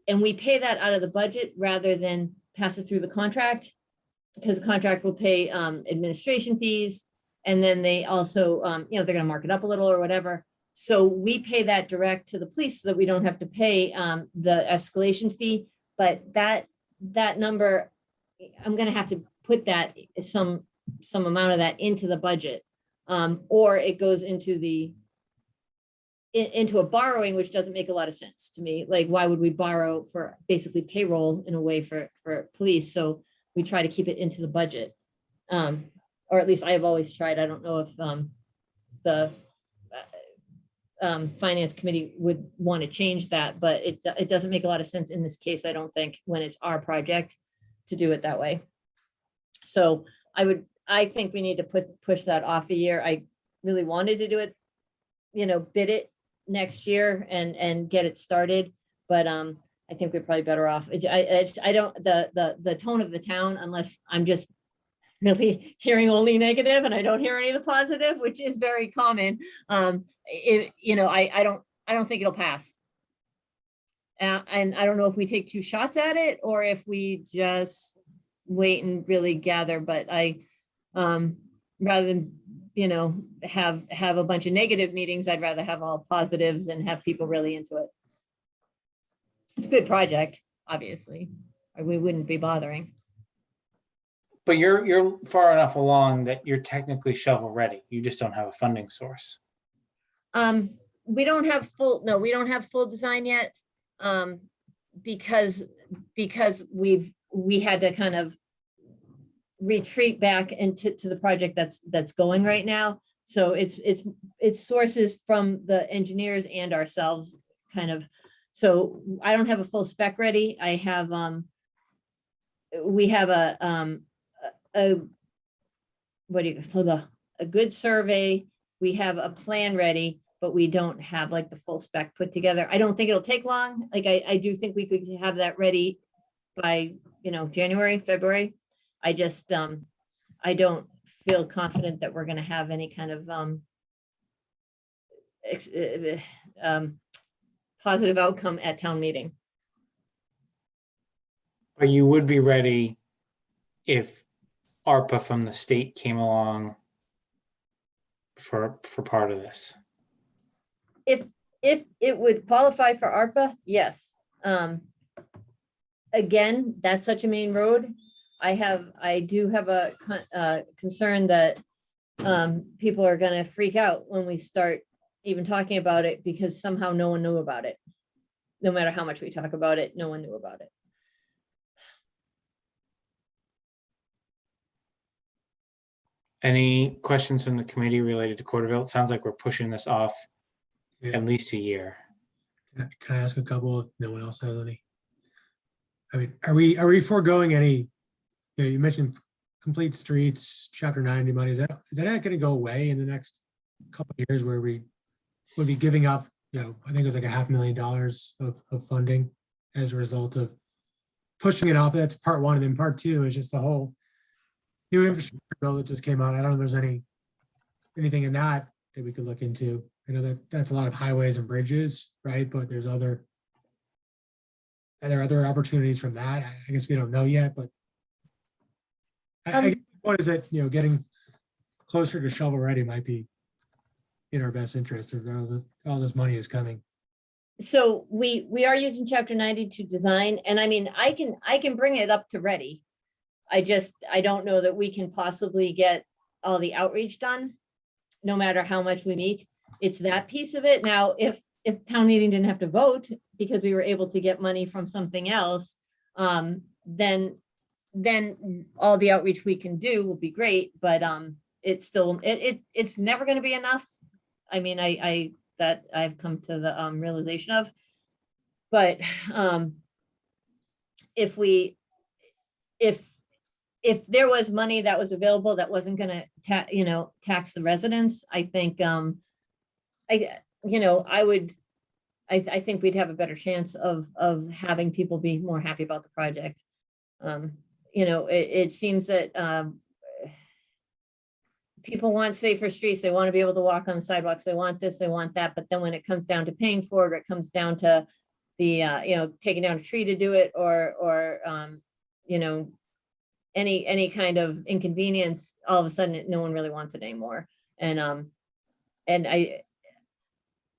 and we pay that out of the budget rather than pass it through the contract, because the contract will pay administration fees, and then they also they're going to mark it up a little or whatever. So we pay that direct to the police so that we don't have to pay the escalation fee. But that number, I'm going to have to put that some amount of that into the budget, or it goes into a borrowing, which doesn't make a lot of sense to me. Like, why would we borrow for basically payroll in a way for police? So we try to keep it into the budget, or at least I have always tried. I don't know if the finance committee would want to change that, but it doesn't make a lot of sense in this case, I don't think, when it's our project to do it that way. So I think we need to push that off a year. I really wanted to do it, bid it next year and get it started, but I think we're probably better off. I don't, the tone of the town, unless I'm just really hearing only negative and I don't hear any of the positive, which is very common. I don't think it'll pass. And I don't know if we take 2 shots at it or if we just wait and really gather, but I, rather than, have a bunch of negative meetings, I'd rather have all positives and have people really into it. It's a good project, obviously, or we wouldn't be bothering. But you're far enough along that you're technically shovel ready. You just don't have a funding source. We don't have full design yet, because we had to kind of retreat back into the project that's going right now. So it's sources from the engineers and ourselves kind of. So I don't have a full spec ready. I have we have a good survey. We have a plan ready, but we don't have like the full spec put together. I don't think it'll take long. Like I do think we could have that ready by January, February. I just I don't feel confident that we're going to have any kind of positive outcome at town meeting. But you would be ready if ARPA from the state came along for part of this. If it would qualify for ARPA, yes. Again, that's such a main road. I do have a concern that people are going to freak out when we start even talking about it, because somehow no one knew about it. No matter how much we talk about it, no one knew about it. Any questions from the committee related to Quarterville? It sounds like we're pushing this off Yeah. at least a year. Can I ask a couple if no one else has any? I mean, are we foregoing any, you mentioned complete streets, chapter 90 money, is that not gonna go away in the next couple of years where we would be giving up, I think it was like $500,000 of funding as a result of pushing it off? That's part one. And then part two is just the whole new infrastructure bill that just came out. I don't know if there's anything in that we could look into. I know that's a lot of highways and bridges, right? But are there other opportunities from that? I guess we don't know yet, but I guess what is it, getting closer to shovel ready might be in our best interest if all this money is coming. So we are using chapter 90 to design, and I mean, I can bring it up to ready. I don't know that we can possibly get all the outreach done, no matter how much we meet. It's that piece of it. Now, if town meeting didn't have to vote because we were able to get money from something else, then all the outreach we can do will be great, but it's still, it's never gonna be enough. I mean, that I've come to the realization of. But if there was money that was available that wasn't gonna tax the residents, I think I think we'd have a better chance of having people be more happy about the project. It seems that people want safer streets. They want to be able to walk on the sidewalks. They want this, they want that. But then when it comes down to paying for it, or it comes down to the, taking down a tree to do it, or any kind of inconvenience, all of a sudden, no one really wants it anymore. And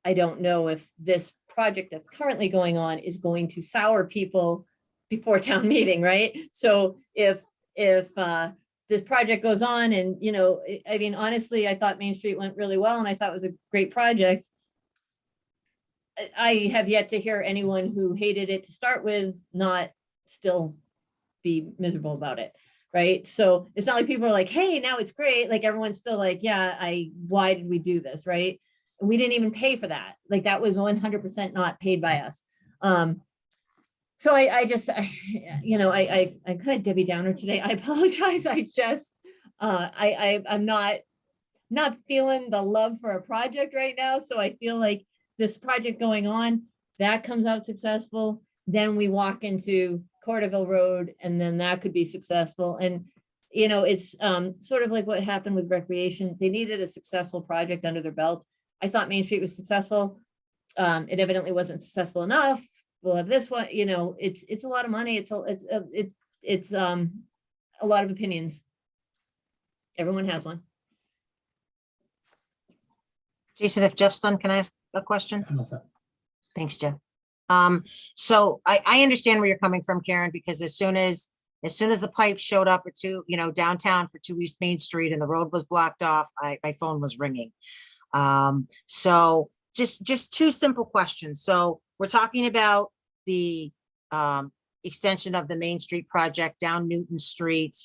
I don't know if this project that's currently going on is going to sour people before town meeting, right? So if this project goes on and, I mean, honestly, I thought Main Street went really well and I thought it was a great project. I have yet to hear anyone who hated it to start with not still be miserable about it, right? So it's not like people are like, hey, now it's great. Like everyone's still like, yeah, why did we do this, right? And we didn't even pay for that. Like that was 100% not paid by us. So I kind of Debbie Downer today. I apologize. I'm not feeling the love for a project right now. So I feel like this project going on, that comes out successful. Then we walk into Quarterville Road and then that could be successful. And, it's sort of like what happened with recreation. They needed a successful project under their belt. I thought Main Street was successful. It evidently wasn't successful enough. We'll have this one, it's a lot of money. It's a lot of opinions. Everyone has one. Jason, if Jeff's done, can I ask a question? Thanks, Jeff. So I understand where you're coming from, Karen, because as soon as the pipe showed up at downtown for 2 East Main Street and the road was blocked off, my phone was ringing. So just two simple questions. So we're talking about the extension of the Main Street project down Newton Street,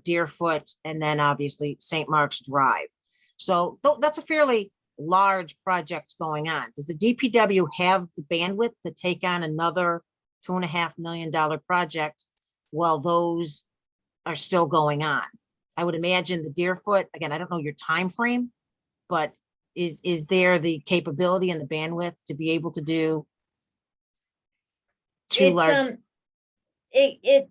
Deerfoot, and then obviously St. Mark's Drive. So that's a fairly large project going on. Does the DPW have the bandwidth to take on another $2.5 million project while those are still going on? I would imagine the Deerfoot, again, I don't know your time frame, but is there the capability and the bandwidth to be able to do two large? A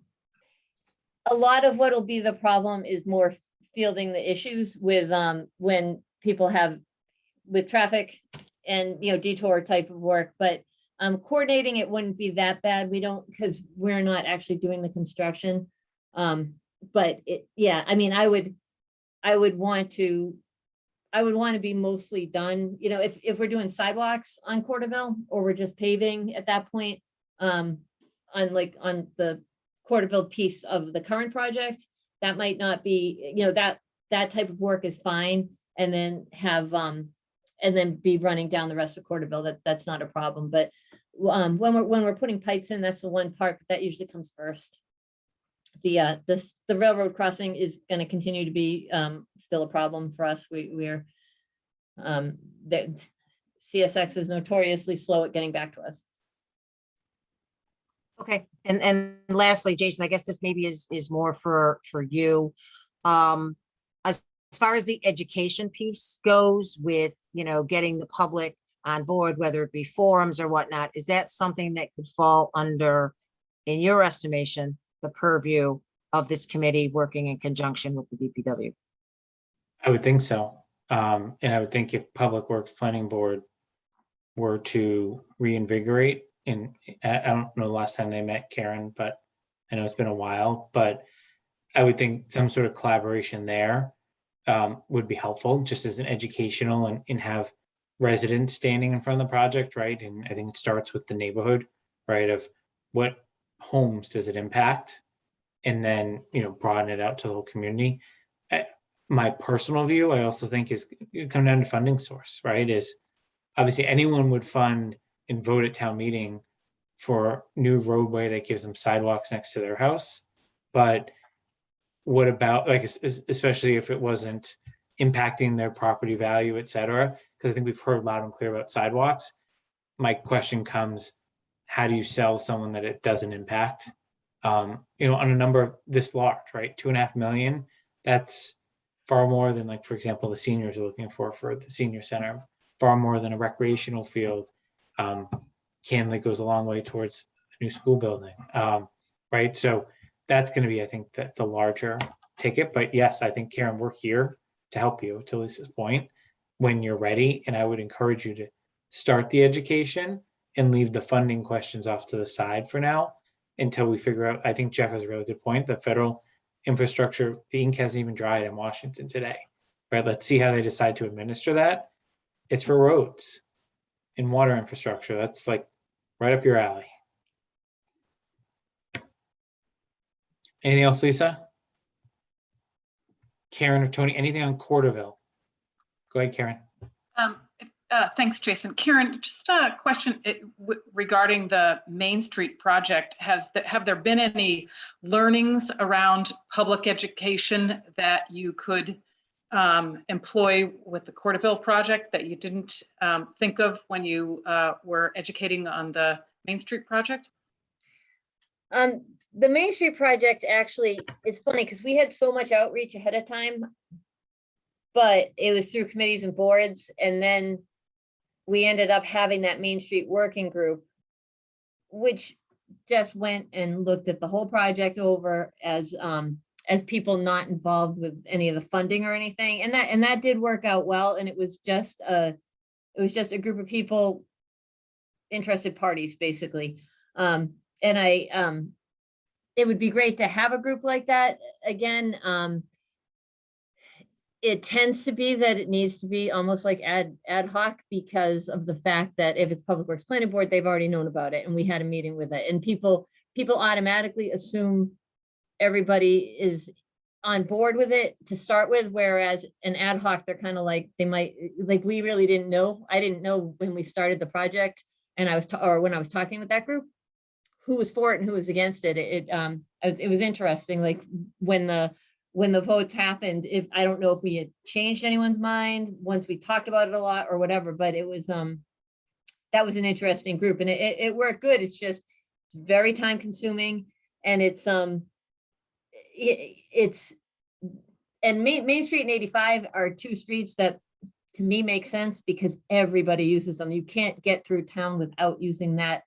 lot of what'll be the problem is more fielding the issues with when people have with traffic and detour type of work, but coordinating it wouldn't be that bad. We don't, because we're not actually doing the construction. But I mean, I would want to be mostly done, if we're doing sidewalks on Quarterville or we're just paving at that point, on the Quarterville piece of the current project, that might not be, that type of work is fine. And then and then be running down the rest of Quarterville, that's not a problem. But when we're putting pipes in, that's the one part that usually comes first. The railroad crossing is going to continue to be still a problem for us. We're CSX is notoriously slow at getting back to us. Okay, and lastly, Jason, I guess this maybe is more for you. As far as the education piece goes with, getting the public on board, whether it be forums or whatnot, is that something that could fall under, in your estimation, the purview of this committee working in conjunction with the DPW? I would think so. And I would think if Public Works Planning Board were to reinvigorate, and I don't know the last time they met, Karen, but I know it's been a while, but I would think some sort of collaboration there would be helpful, just as an educational and have residents standing in front of the project, right? And I think it starts with the neighborhood, right? Of what homes does it impact? And then, broaden it out to the whole community. My personal view, I also think, is come down to funding source, right? Is obviously anyone would fund and vote at town meeting for new roadway that gives them sidewalks next to their house. But what about, like, especially if it wasn't impacting their property value, et cetera? Because I think we've heard loud and clear about sidewalks. My question comes, how do you sell someone that it doesn't impact? On a number this large, right? 2.5 million, that's far more than, like, for example, the seniors are looking for the senior center, far more than a recreational field. Canley goes a long way towards a new school building, right? So that's going to be, I think, the larger ticket. But yes, I think, Karen, we're here to help you, to Lisa's point, when you're ready. And I would encourage you to start the education and leave the funding questions off to the side for now until we figure out. I think Jeff has a really good point. The federal infrastructure, the ink hasn't even dried in Washington today, right? Let's see how they decide to administer that. It's for roads and water infrastructure. That's like right up your alley. Anything else, Lisa? Karen or Tony, anything on Quarterville? Go ahead, Karen. Thanks, Jason. Karen, just a question regarding the Main Street project. Have there been any learnings around public education that you could employ with the Quarterville project that you didn't think of when you were educating on the Main Street project? The Main Street project, actually, it's funny because we had so much outreach ahead of time, but it was through committees and boards. And then we ended up having that Main Street working group, which just went and looked at the whole project over as people not involved with any of the funding or anything. And that did work out well. And it was just a group of people, interested parties, basically. It would be great to have a group like that again. It tends to be that it needs to be almost like ad hoc because of the fact that if it's Public Works Planning Board, they've already known about it and we had a meeting with it, and people automatically assume everybody is on board with it to start with, whereas an ad hoc, they're kind of like, they might, like, we really didn't know. I didn't know when we started the project and when I was talking with that group, who was for it and who was against it. It was interesting, like when the votes happened, I don't know if we had changed anyone's mind once we talked about it a lot or whatever, but it was that was an interesting group and it worked good. It's just, it's very time consuming and Main Street and 85 are two streets that to me make sense because everybody uses them. You can't get through town without using that.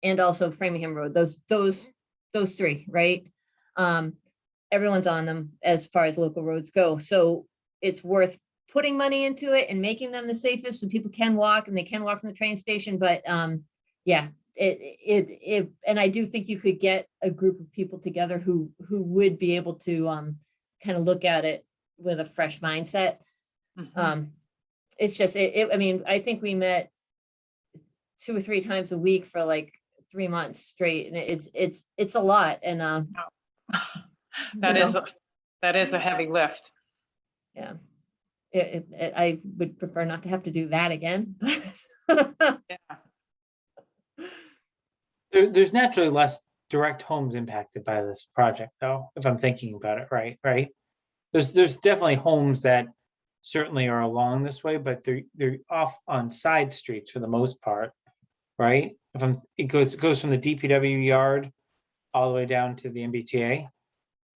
And also Framingham Road, those three, right? Everyone's on them as far as local roads go. So it's worth putting money into it and making them the safest so people can walk and they can walk from the train station. But yeah, and I do think you could get a group of people together who would be able to kind of look at it with a fresh mindset. Mm-hmm. It's just, I mean, I think we met 2 or 3 times a week for like 3 months straight, and it's a lot. And that is a heavy lift. Yeah, I would prefer not to have to do that again. Yeah. There's naturally less direct homes impacted by this project, though, if I'm thinking about it right. There's definitely homes that certainly are along this way, but they're off on side streets for the most part, right? It goes from the DPW yard all the way down to the MBTA.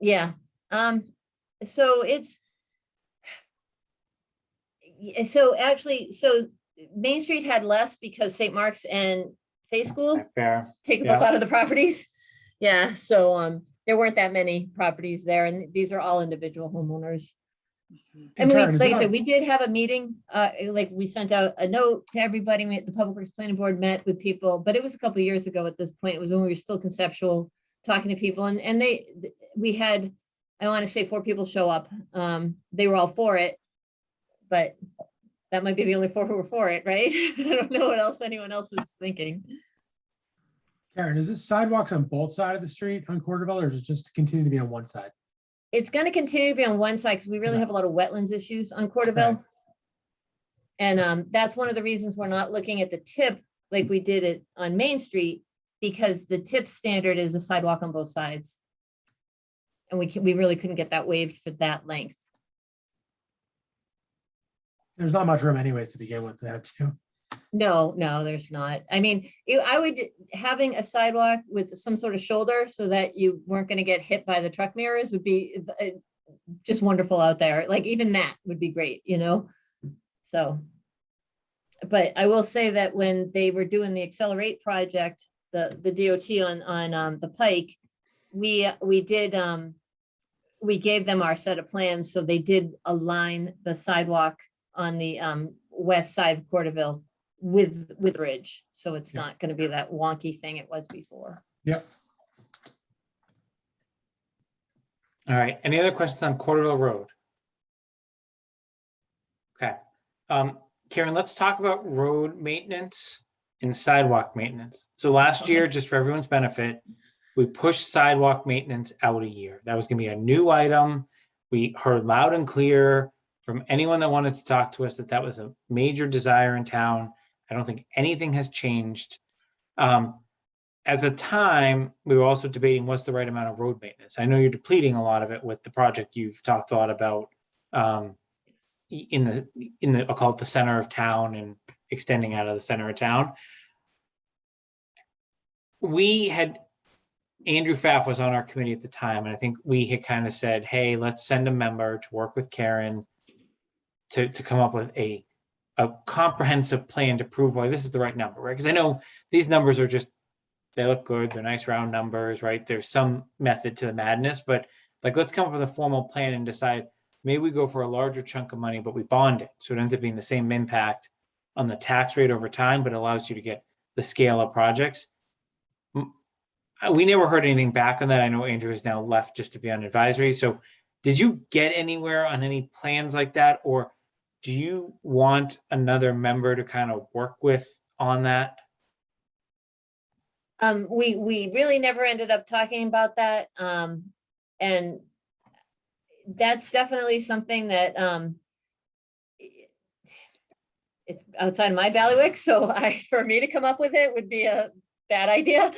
Yeah, so it's. So actually, so Main Street had less because St. Mark's and Fay School Fair. take up Yeah. a lot of the properties. Yeah, so there weren't that many properties there, and these are all individual homeowners. Mhm. I mean, Karen, is like it I said, on- we did have a meeting, like we sent out a note to everybody, the Public Works Planning Board met with people, but it was a couple of years ago at this point. It was when we were still conceptual, talking to people, and we had, I want to say 4 people show up. They were all for it, but that might be the only 4 who were for it, right? I don't know what else anyone else is thinking. Karen, is this sidewalks on both sides of the street on Quarterville, or is it just continue to be on one side? It's going to continue to be on one side because we really Okay. have a lot of wetlands issues on Quarterville. And that's one of the reasons we're not looking at the tip like we did it on Main Street, because the tip standard is a sidewalk on both sides. And we really couldn't get that waived for that length. There's not much room anyways to begin with, that too. No, there's not. I mean, I would, having a sidewalk with some sort of shoulder so that you weren't going to get hit by the truck mirrors would be just wonderful out there. Like even that would be great, So, but I will say that when they were doing the Accelerate project, the DOT on the Pike, we gave them our set of plans, so they did align the sidewalk on the west side of Quarterville with Ridge, so it's Yeah. not going to be that wonky thing it was before. Yep. All right, any other questions on Quarterville Road? Okay, Karen, let's talk about road maintenance and sidewalk maintenance. So last year, just for everyone's benefit, we pushed sidewalk maintenance out a year. That was gonna be a new item. We heard loud and clear from anyone that wanted to talk to us that that was a major desire in town. I don't think anything has changed. At the time, we were also debating what's the right amount of road maintenance. I know you're depleting a lot of it with the project you've talked a lot about in the I'll call it the center of town and extending out of the center of town. Andrew Pfaff was on our committee at the time, and I think we had kind of said, hey, let's send a member to work with Karen to come up with a comprehensive plan to prove why this is the right number, right? Because I know these numbers are just, they look good, they're nice round numbers, right? There's some method to the madness, but like, let's come up with a formal plan and decide, maybe we go for a larger chunk of money, but we bond it. So it ends up being the same impact on the tax rate over time, but allows you to get the scale of projects. We never heard anything back on that. I know Andrew has now left just to be on advisory. So did you get anywhere on any plans like that? Or do you want another member to kind of work with on that? We really never ended up talking about that. And that's definitely something that it's outside of my bailiwick. So for me to come up with it would be a bad idea.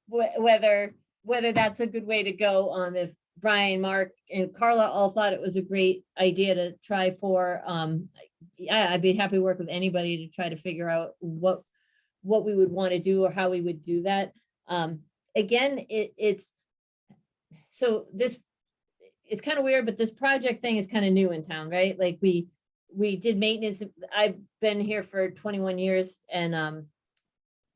Whether that's a good way to go. If Brian, Mark, and Carla all thought it was a great idea to try for, I'd be happy to work with anybody to try to figure out what we would want to do or how we would do that. Again, it's kind of weird, but this project thing is kind of new in town, right? Like we did maintenance. I've been here for 21 years, and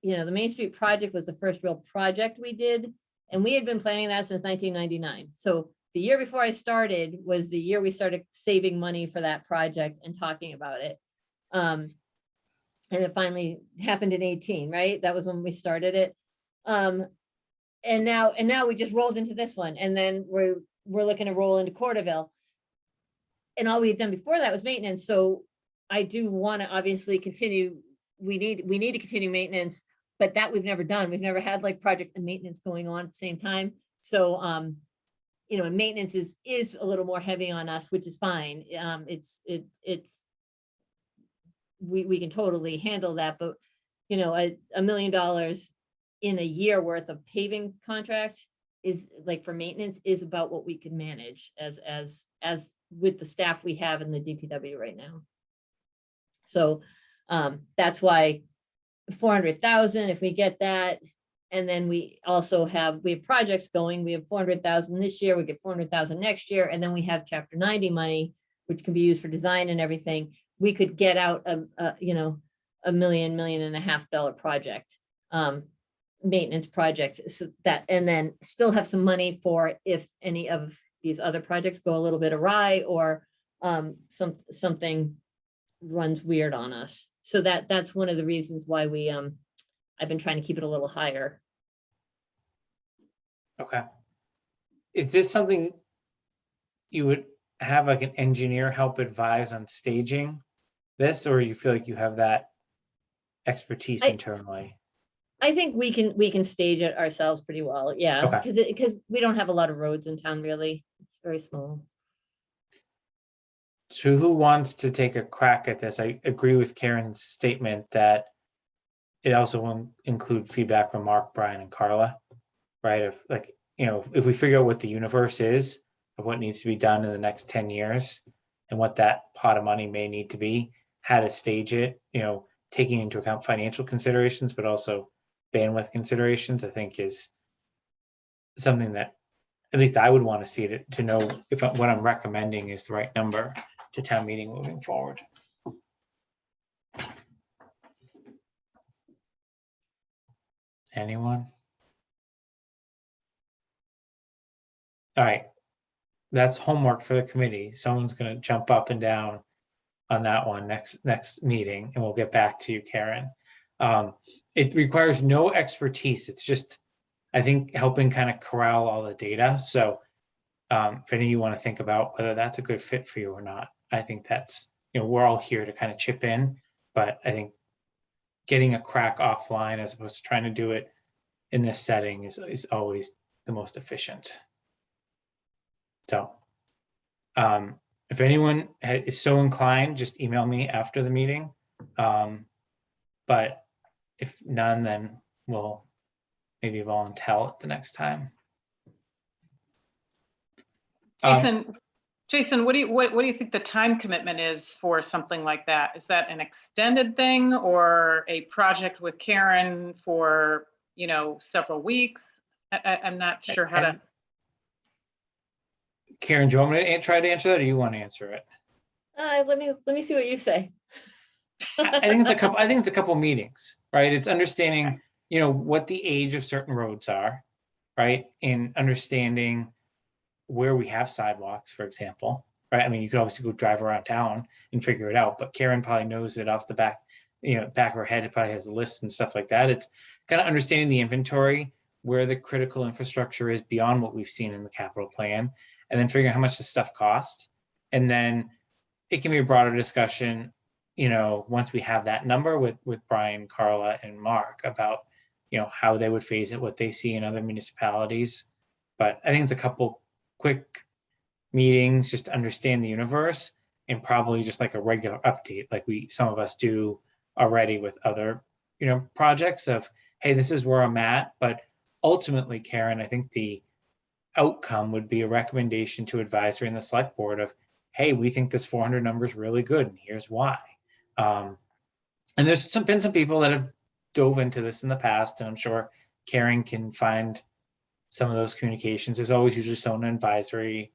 the Main Street project was the first real project we did, and we had been planning that since 1999. So the year before I started was the year we started saving money for that project and talking about it. And it finally happened in 18, right? That was when we started it. And now we just rolled into this one, and then we're looking to roll into Quarterville. And all we had done before that was maintenance. So I do want to obviously continue. We need to continue maintenance, but that we've never done. We've never had like project and maintenance going on at the same time. So, and maintenance is a little more heavy on us, which is fine. We can totally handle that, but $1 million in a year worth of paving contract is like for maintenance is about what we can manage as with the staff we have in the DPW right now. So that's why 400,000 if we get that. And then we also have projects going. We have 400,000 this year, we get 400,000 next year, and then we have chapter 90 money, which can be used for design and everything. We could get out a million and a half dollar project, maintenance project, so that, and then still have some money for if any of these other projects go a little bit awry, or something runs weird on us. So that's one of the reasons why I've been trying to keep it a little higher. Okay. Is this something you would have like an engineer help advise on staging this, or you feel like you have that expertise internally? I think we can stage it ourselves pretty well. Yeah, Okay. because we don't have a lot of roads in town, really. It's very small. So who wants to take a crack at this? I agree with Karen's statement that it also will include feedback from Mark, Brian, and Carla, right? If like, if we figure out what the universe is of what needs to be done in the next 10 years and what that pot of money may need to be, how to stage it, taking into account financial considerations, but also bandwidth considerations, I think is something that at least I would want to see it to know if what I'm recommending is the right number to town meeting moving forward. Anyone? All right. That's homework for the committee. Someone's going to jump up and down on that one next meeting, and we'll get back to you, Karen. It requires no expertise. It's just, I think, helping kind of corral all the data. So if any of you want to think about whether that's a good fit for you or not, I think that's, we're all here to kind of chip in, but I think getting a crack offline as opposed to trying to do it in this setting is always the most efficient. So if anyone is so inclined, just email me after the meeting. But if none, then we'll maybe volunteer it the next time. Jason, what do you think the time commitment is for something like that? Is that an extended thing or a project with Karen for, several weeks? I'm not sure how to. Karen, do you want me to try to answer that, or you want to answer it? Let me see what you say. I think it's a couple meetings, right? It's understanding, what the age of certain roads are, right? And understanding where we have sidewalks, for example, right? I mean, you could obviously go drive around town and figure it out, but Karen probably knows it off the back of her head. It probably has a list and stuff like that. It's kind of understanding the inventory, where the critical infrastructure is beyond what we've seen in the capital plan, and then figuring out how much the stuff costs. And then it can be a broader discussion, once we have that number with Brian, Carla, and Mark about, how they would phase it, what they see in other municipalities. But I think it's a couple quick meetings just to understand the universe, and probably just like a regular update, like some of us do already with other, projects of, hey, this is where I'm at. But ultimately, Karen, I think the outcome would be a recommendation to advisory and the select board of, hey, we think this 400 number is really good, and here's why. And there's been some people that have dove into this in the past, and I'm sure Karen can find some of those communications. There's always usually someone in advisory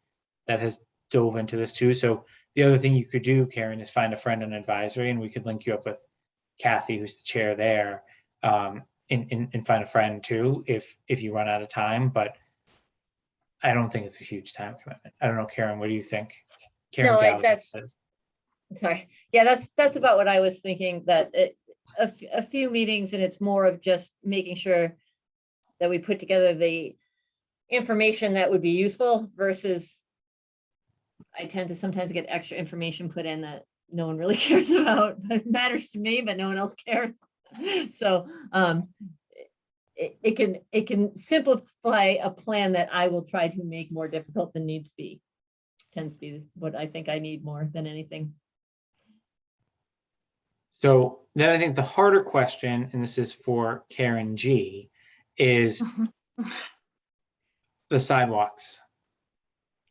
that has dove into this too. So the other thing you could do, Karen, is find a friend in advisory, and we could link you up with Kathy, who's the chair there, and find a friend too if you run out of time. But I don't think it's a huge time commitment. I don't know, Karen, what do you think? Karen Gallagher says. Sorry. Yeah, that's about what I was thinking, that a few meetings, and it's more of just making sure that we put together the information that would be useful versus I tend to sometimes get extra information put in that no one really cares about. It matters to me, but no one else cares. So it can simplify a plan that I will try to make more difficult than needs be. Tends to be what I think I need more than anything. So then I think the harder question, and this is for Karen G, is the sidewalks.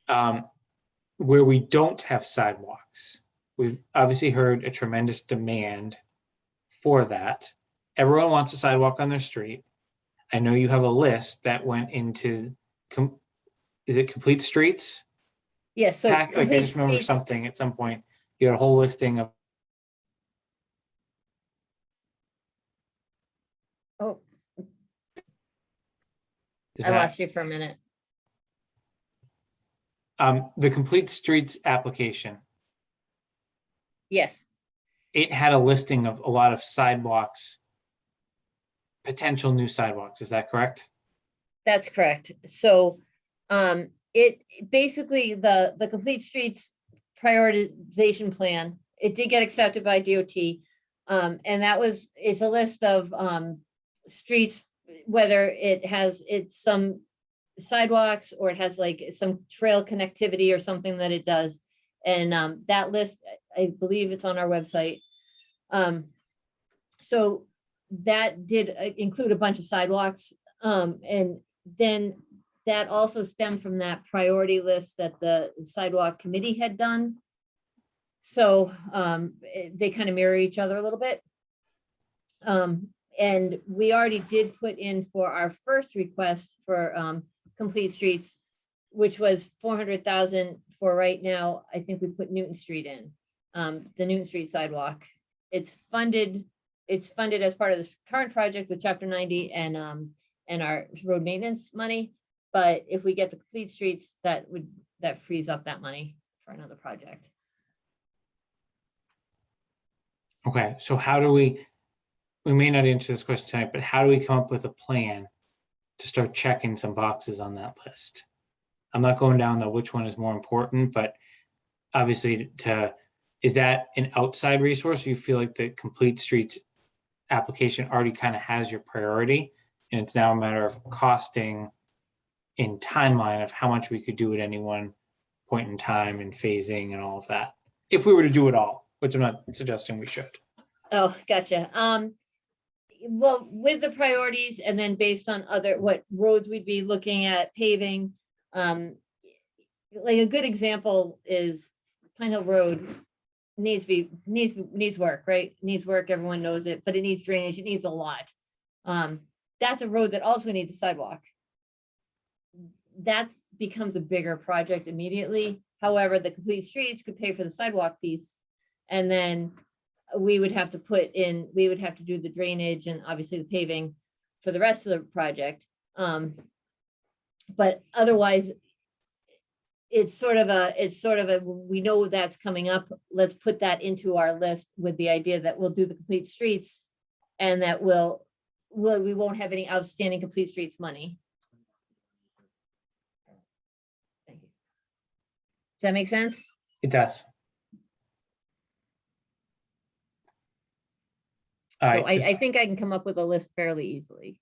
Where we don't have sidewalks, we've obviously heard a tremendous demand for that. everyone wants a sidewalk on their street. I know you have a list that went into, is it Complete Streets? Yes, so. Like I complete just remember streets- something at some point, you had a whole listing of, Oh, is I that- lost you for a minute. the Complete Streets application. Yes, It had a listing of a lot of sidewalks, potential new sidewalks. Is that correct? that's correct. So, it basically, the Complete Streets prioritization plan, it did get accepted by DOT. And it's a list of, streets, whether it's some sidewalks or it has like some trail connectivity or something that it does. And, that list, I believe it's on our website. So that did include a bunch of sidewalks. And then that also stemmed from that priority list that the Sidewalk Committee had done. So they kind of mirror each other a little bit. And we already did put in for our first request for Complete Streets, which was 400,000 for right now. I think we put Newton Street in, the Newton Street sidewalk. It's funded as part of this current project with Chapter 90 and our road maintenance money. But if we get the Complete Streets, that frees up that money for another project. Okay, so how do we may not answer this question tonight, but how do we come up with a plan to start checking some boxes on that list? I'm not going down the which one is more important, but obviously is that an outside resource? Or you feel like the Complete Streets application already kind of has your priority and it's now a matter of costing in timeline of how much we could do at any one point in time and phasing and all of that. If we were to do it all, which I'm not suggesting we should. Oh, gotcha. Well, with the priorities and then based on what roads we'd be looking at paving, like a good example is Pine Hill Road needs work, right? Needs work, everyone knows it, but it needs drainage, it needs a lot. That's a road that also needs a sidewalk. That becomes a bigger project immediately. However, the Complete Streets could pay for the sidewalk piece. And then we would have to do the drainage and obviously the paving for the rest of the project. But otherwise, it's sort of a, we know that's coming up. Let's put that into our list with the idea that we'll do the Complete Streets and that we won't have any outstanding Complete Streets money. Thank you. Does that make sense? It does. All So right, I think I can come up with a list fairly easily.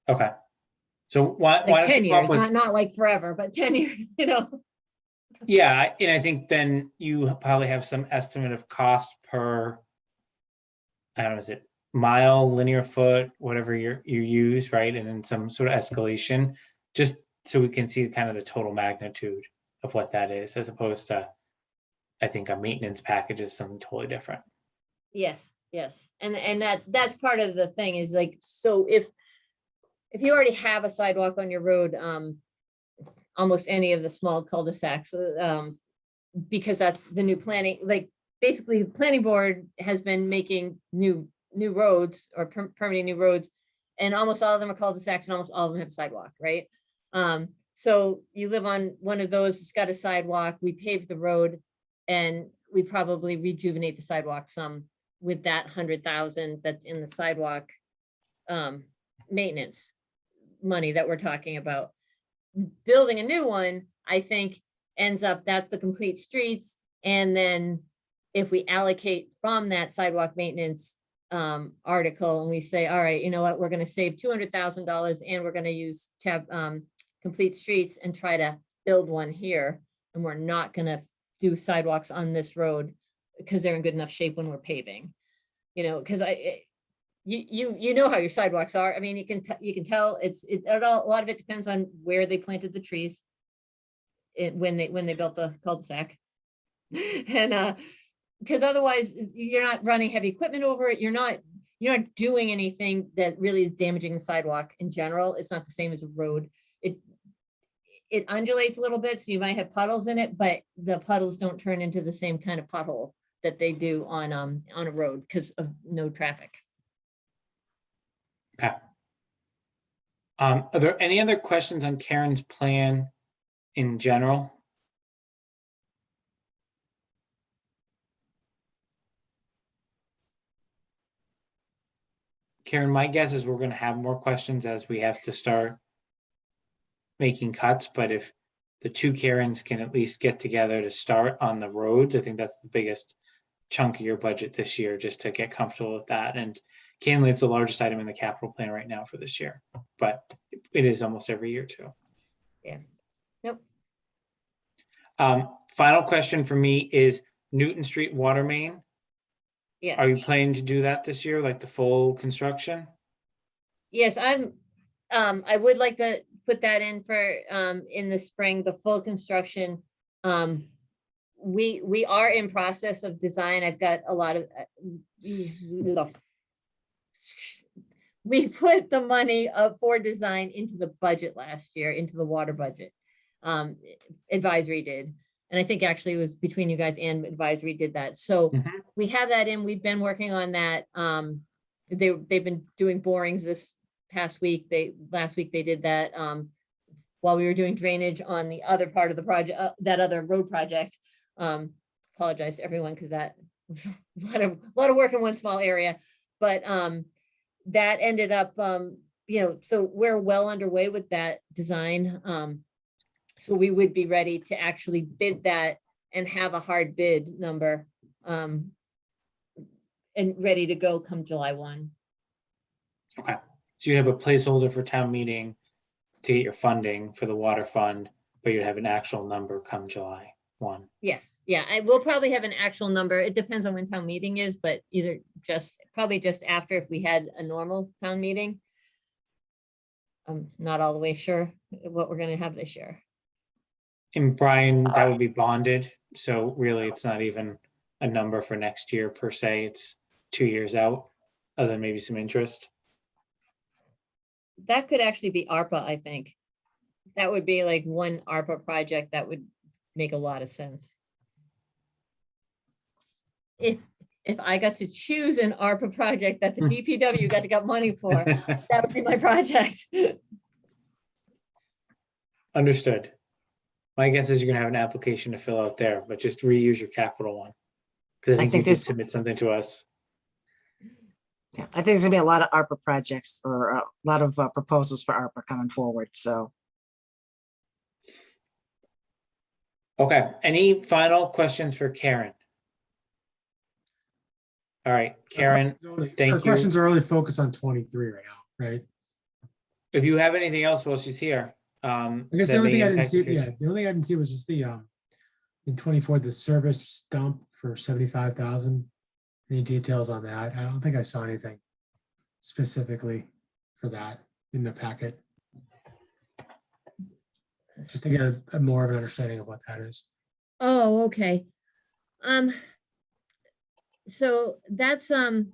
okay. So why Like don't 10 you come up years, with, not like forever, but 10 years, yeah, and I think then you probably have some estimate of cost per, I don't know, is it mile, linear foot, whatever you use, right? And then some sort of escalation, just so we can see kind of the total magnitude of what that is, as opposed to, I think a maintenance package is something totally different. Yes, yes. And that's part of the thing is like, so if you already have a sidewalk on your road, almost any of the small cul-de-sacs, because that's the new planning, like basically the planning board has been making new roads or permitting new roads, and almost all of them are cul-de-sacs and almost all of them have a sidewalk, right? So you live on one of those, it's got a sidewalk, we pave the road and we probably rejuvenate the sidewalk some with that 100,000 that's in the sidewalk maintenance money that we're talking about. Building a new one, I think ends up, that's the Complete Streets. And then if we allocate from that sidewalk maintenance article and we say, all right, you know what, we're going to save $200,000 and we're going to use Complete Streets and try to build one here. And we're not going to do sidewalks on this road because they're in good enough shape when we're paving, you know, because you know how your sidewalks are. I mean, you can tell a lot of it depends on where they planted the trees when they built the cul-de-sac. And because otherwise you're not running heavy equipment over it. You're not you're not doing anything that really is damaging the sidewalk in general. It's not the same as a road. It undulates a little bit, so you might have puddles in it, but the puddles don't turn into the same kind of pothole that they do on a road because of no traffic. Okay. Are there any other questions on Karen's plan in general? Karen, my guess is we're gonna have more questions as we have to start making cuts, but if the two Karens can at least get together to start on the roads, I think that's the biggest chunk of your budget this year, just to get comfortable with that. And candidly, it's the largest item in the capital plan right now for this year, but it is almost every year too. Yeah. Nope. Final question for me is Newton Street water main. Yes. Are you planning to do that this year, like the full construction? Yes, I would like to put that in for, in the spring, the full construction. We are in process of design. I've got a lot of, we put the money up for design into the budget last year, into the water budget. Advisory did. And I think actually it was between you guys and advisory did that. So we have that in, we've been working on that. They've been doing borings this past week. Last week they did that while we were doing drainage on the other part of the project, that other road project. Apologize to everyone because that was a lot of work in one small area. But that ended up, so we're well underway with that design. So we would be ready to actually bid that and have a hard bid number and ready to go come July 1. Okay, so you have a placeholder for town meeting to get your funding for the water fund, but you'd have an actual number come July 1. Yes, yeah, I will probably have an actual number. It depends on when town meeting is, but probably just after if we had a normal town meeting. I'm not all the way sure what we're gonna have this year. And Brian, that would be bonded, so really it's not even a number for next year per se, it's 2 years out, other than maybe some interest. That could actually be ARPA, I think. That would be like one ARPA project that would make a lot of sense. If I got to choose an ARPA project that the DPW got money for, that would be my project. Understood. My guess is you're gonna have an application to fill out there, but just reuse your capital one. Because I think you can there's- submit something to us. Yeah, I think there's gonna be a lot of ARPA projects or a lot of proposals for ARPA coming forward, so. Okay, any final questions for Karen? All right, Karen, Our thank you. questions are only focused on 23 right now, right? If you have anything else while she's here. I guess that the only may thing I didn't impact see, the yeah, future- the only thing I didn't see was just the, in 24, the service dump for 75,000. Any details on that? I don't think I saw anything specifically for that in the packet. Just to get a more of an understanding of what that is. Oh, okay. So that's a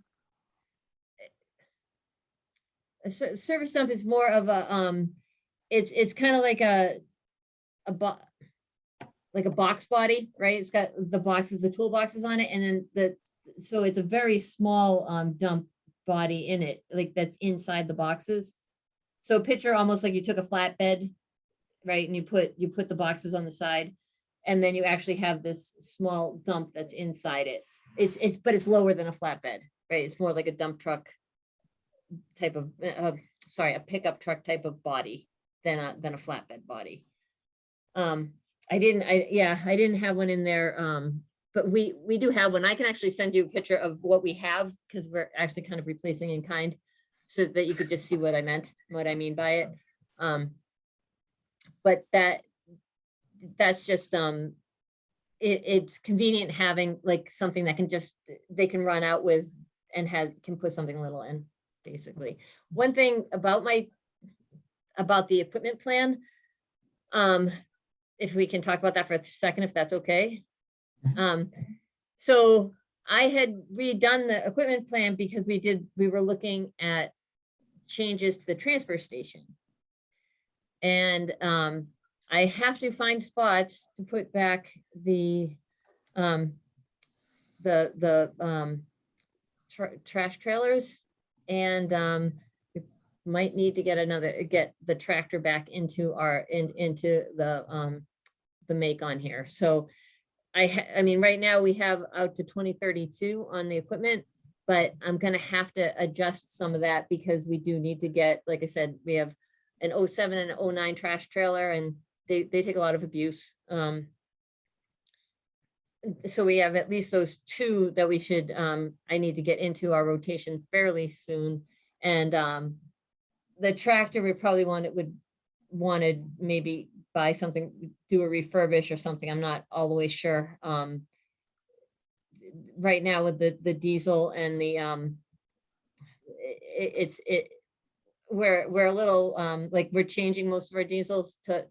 service dump is more of a it's kind of like a box body, right? It's got the boxes, the toolboxes on it, and then so it's a very small dump body in it, like that's inside the boxes. So picture almost like you took a flatbed, right? And you put the boxes on the side, and then you actually have this small dump that's inside it. But it's lower than a flatbed, right? It's more like a dump truck type of, a pickup truck type of body than a flatbed body. I didn't have one in there, but we do have one. I can actually send you a picture of what we have because we're actually kind of replacing in kind, so that you could just see what I mean by it. But that's just it's convenient having like something that they can run out with and can put something little in, basically. One thing about the equipment plan, if we can talk about that for a second, if that's okay. So I had redone the equipment plan because we were looking at changes to the transfer station. And I have to find spots to put back the trash trailers, and we might need to get the tractor back into into the make on here. So I mean, right now we have out to 2032 on the equipment, but I'm gonna have to adjust some of that because we do need to get, like I said, we have an 07 and an 09 trash trailer, and they take a lot of abuse. So we have at least those two that we should, I need to get into our rotation fairly soon. And the tractor, we probably wanted maybe buy something, do a refurbish or something. I'm not all the way sure. Right now with the diesel and the we're a little like we're changing most of our diesels to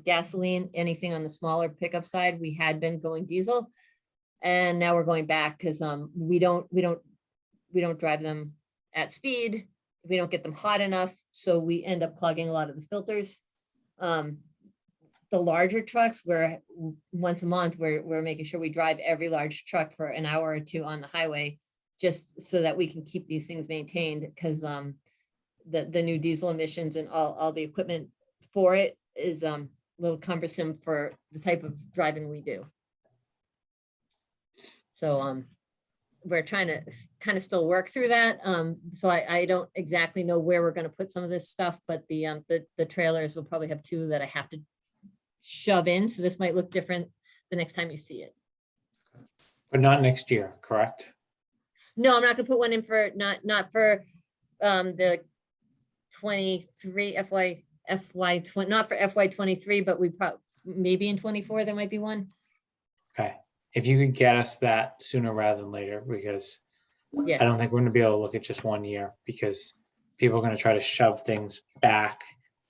gasoline. Anything on the smaller pickup side, we had been going diesel, and now we're going back because we don't drive them at speed. We don't get them hot enough, so we end up clogging a lot of the filters. The larger trucks, where once a month we're making sure we drive every large truck for an hour or two on the highway, just so that we can keep these things maintained, because the new diesel emissions and all the equipment for it is a little cumbersome for the type of driving we do. So we're trying to kind of still work through that. So I don't exactly know where we're going to put some of this stuff, but the trailers will probably have two that I have to shove in. So this might look different the next time you see it. But not next year, correct? No, I'm not gonna put one in for, not for the 23 FY 20, not for FY 23, but we probably, maybe in 24, there might be one. Okay. If you could get us that sooner rather than later, because Yes. I don't think we're gonna be able to look at just 1 year, because people are gonna try to shove things back,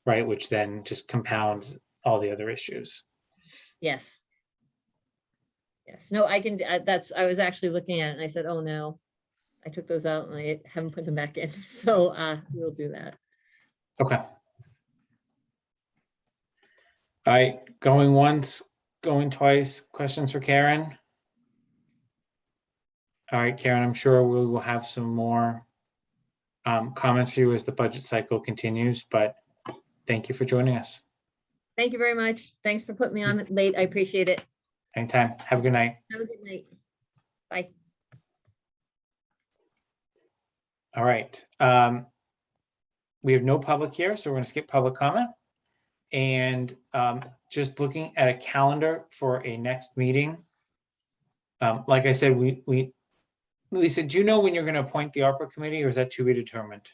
right? Which then just compounds all the other issues. Yes. Yes, no, I can, I was actually looking at it and I said, oh no, I took those out and I haven't put them back in. So we'll do that. Okay. All right, going once, going twice. Questions for Karen? All right, Karen, I'm sure we will have some more comments for you as the budget cycle continues, but thank you for joining us. Thank you very much. Thanks for putting me on late. I appreciate it. Anytime. Have a good night. Have a good night. Bye. All right. We have no public here, so we're going to skip public comment. And just looking at a calendar for a next meeting. Like I said, Lisa, do you know when you're going to appoint the ARPA committee, or is that to be determined?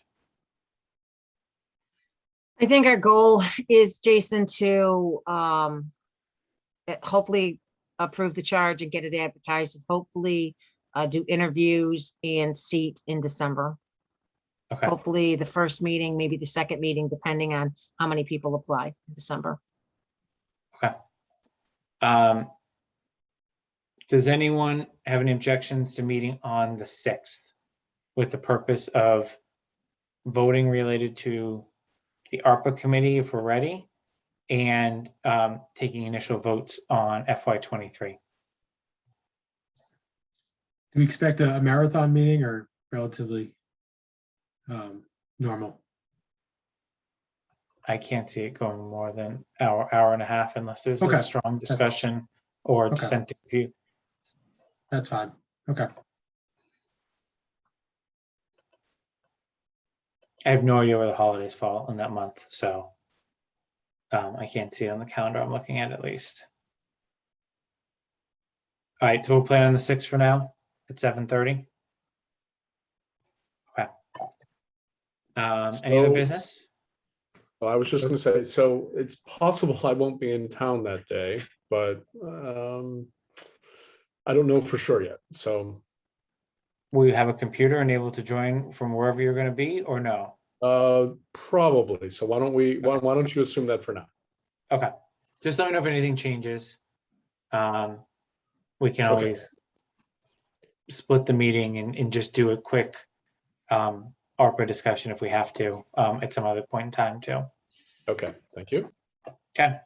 I think our goal is, Jason, to hopefully approve the charge and get it advertised, and hopefully do interviews and seat in December. Okay. Hopefully the first meeting, maybe the second meeting, depending on how many people apply in December. Okay. Does anyone have any objections to meeting on the 6th with the purpose of voting related to the ARPA committee if we're ready, and taking initial votes on FY23? Do we expect a marathon meeting or relatively normal? I can't see it going more than hour and a half unless there's Okay. a strong discussion or Okay. dissenting view. That's fine. Okay. I have no idea where the holidays fall in that month, so I can't see it on the calendar I'm looking at least. All right, so we'll plan on the 6th for now at 7:30. Okay. Any other So- business? Well, I was just gonna say, so it's possible I won't be in town that day, but I don't know for sure yet, so. Will you have a computer and able to join from wherever you're going to be, or no? Probably, so why don't you assume that for now? Okay, just let me know if anything changes. We can Okay. always split the meeting and just do a quick ARPA discussion if we have to at some other point in time too. Okay, thank you. Okay.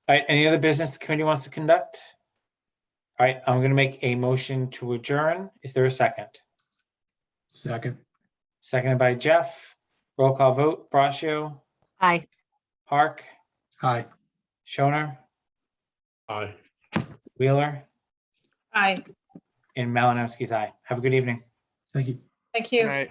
All right, any other business the committee wants to conduct? All right, I'm gonna make a motion to adjourn. Is there a second? Second. Seconded by Jeff. Roll call vote, Braccio, Aye. Hark, Hi. Shoner, Aye. Wheeler, Aye, and Malinowski's aye. Have a good evening. Thank you. thank Good you. night.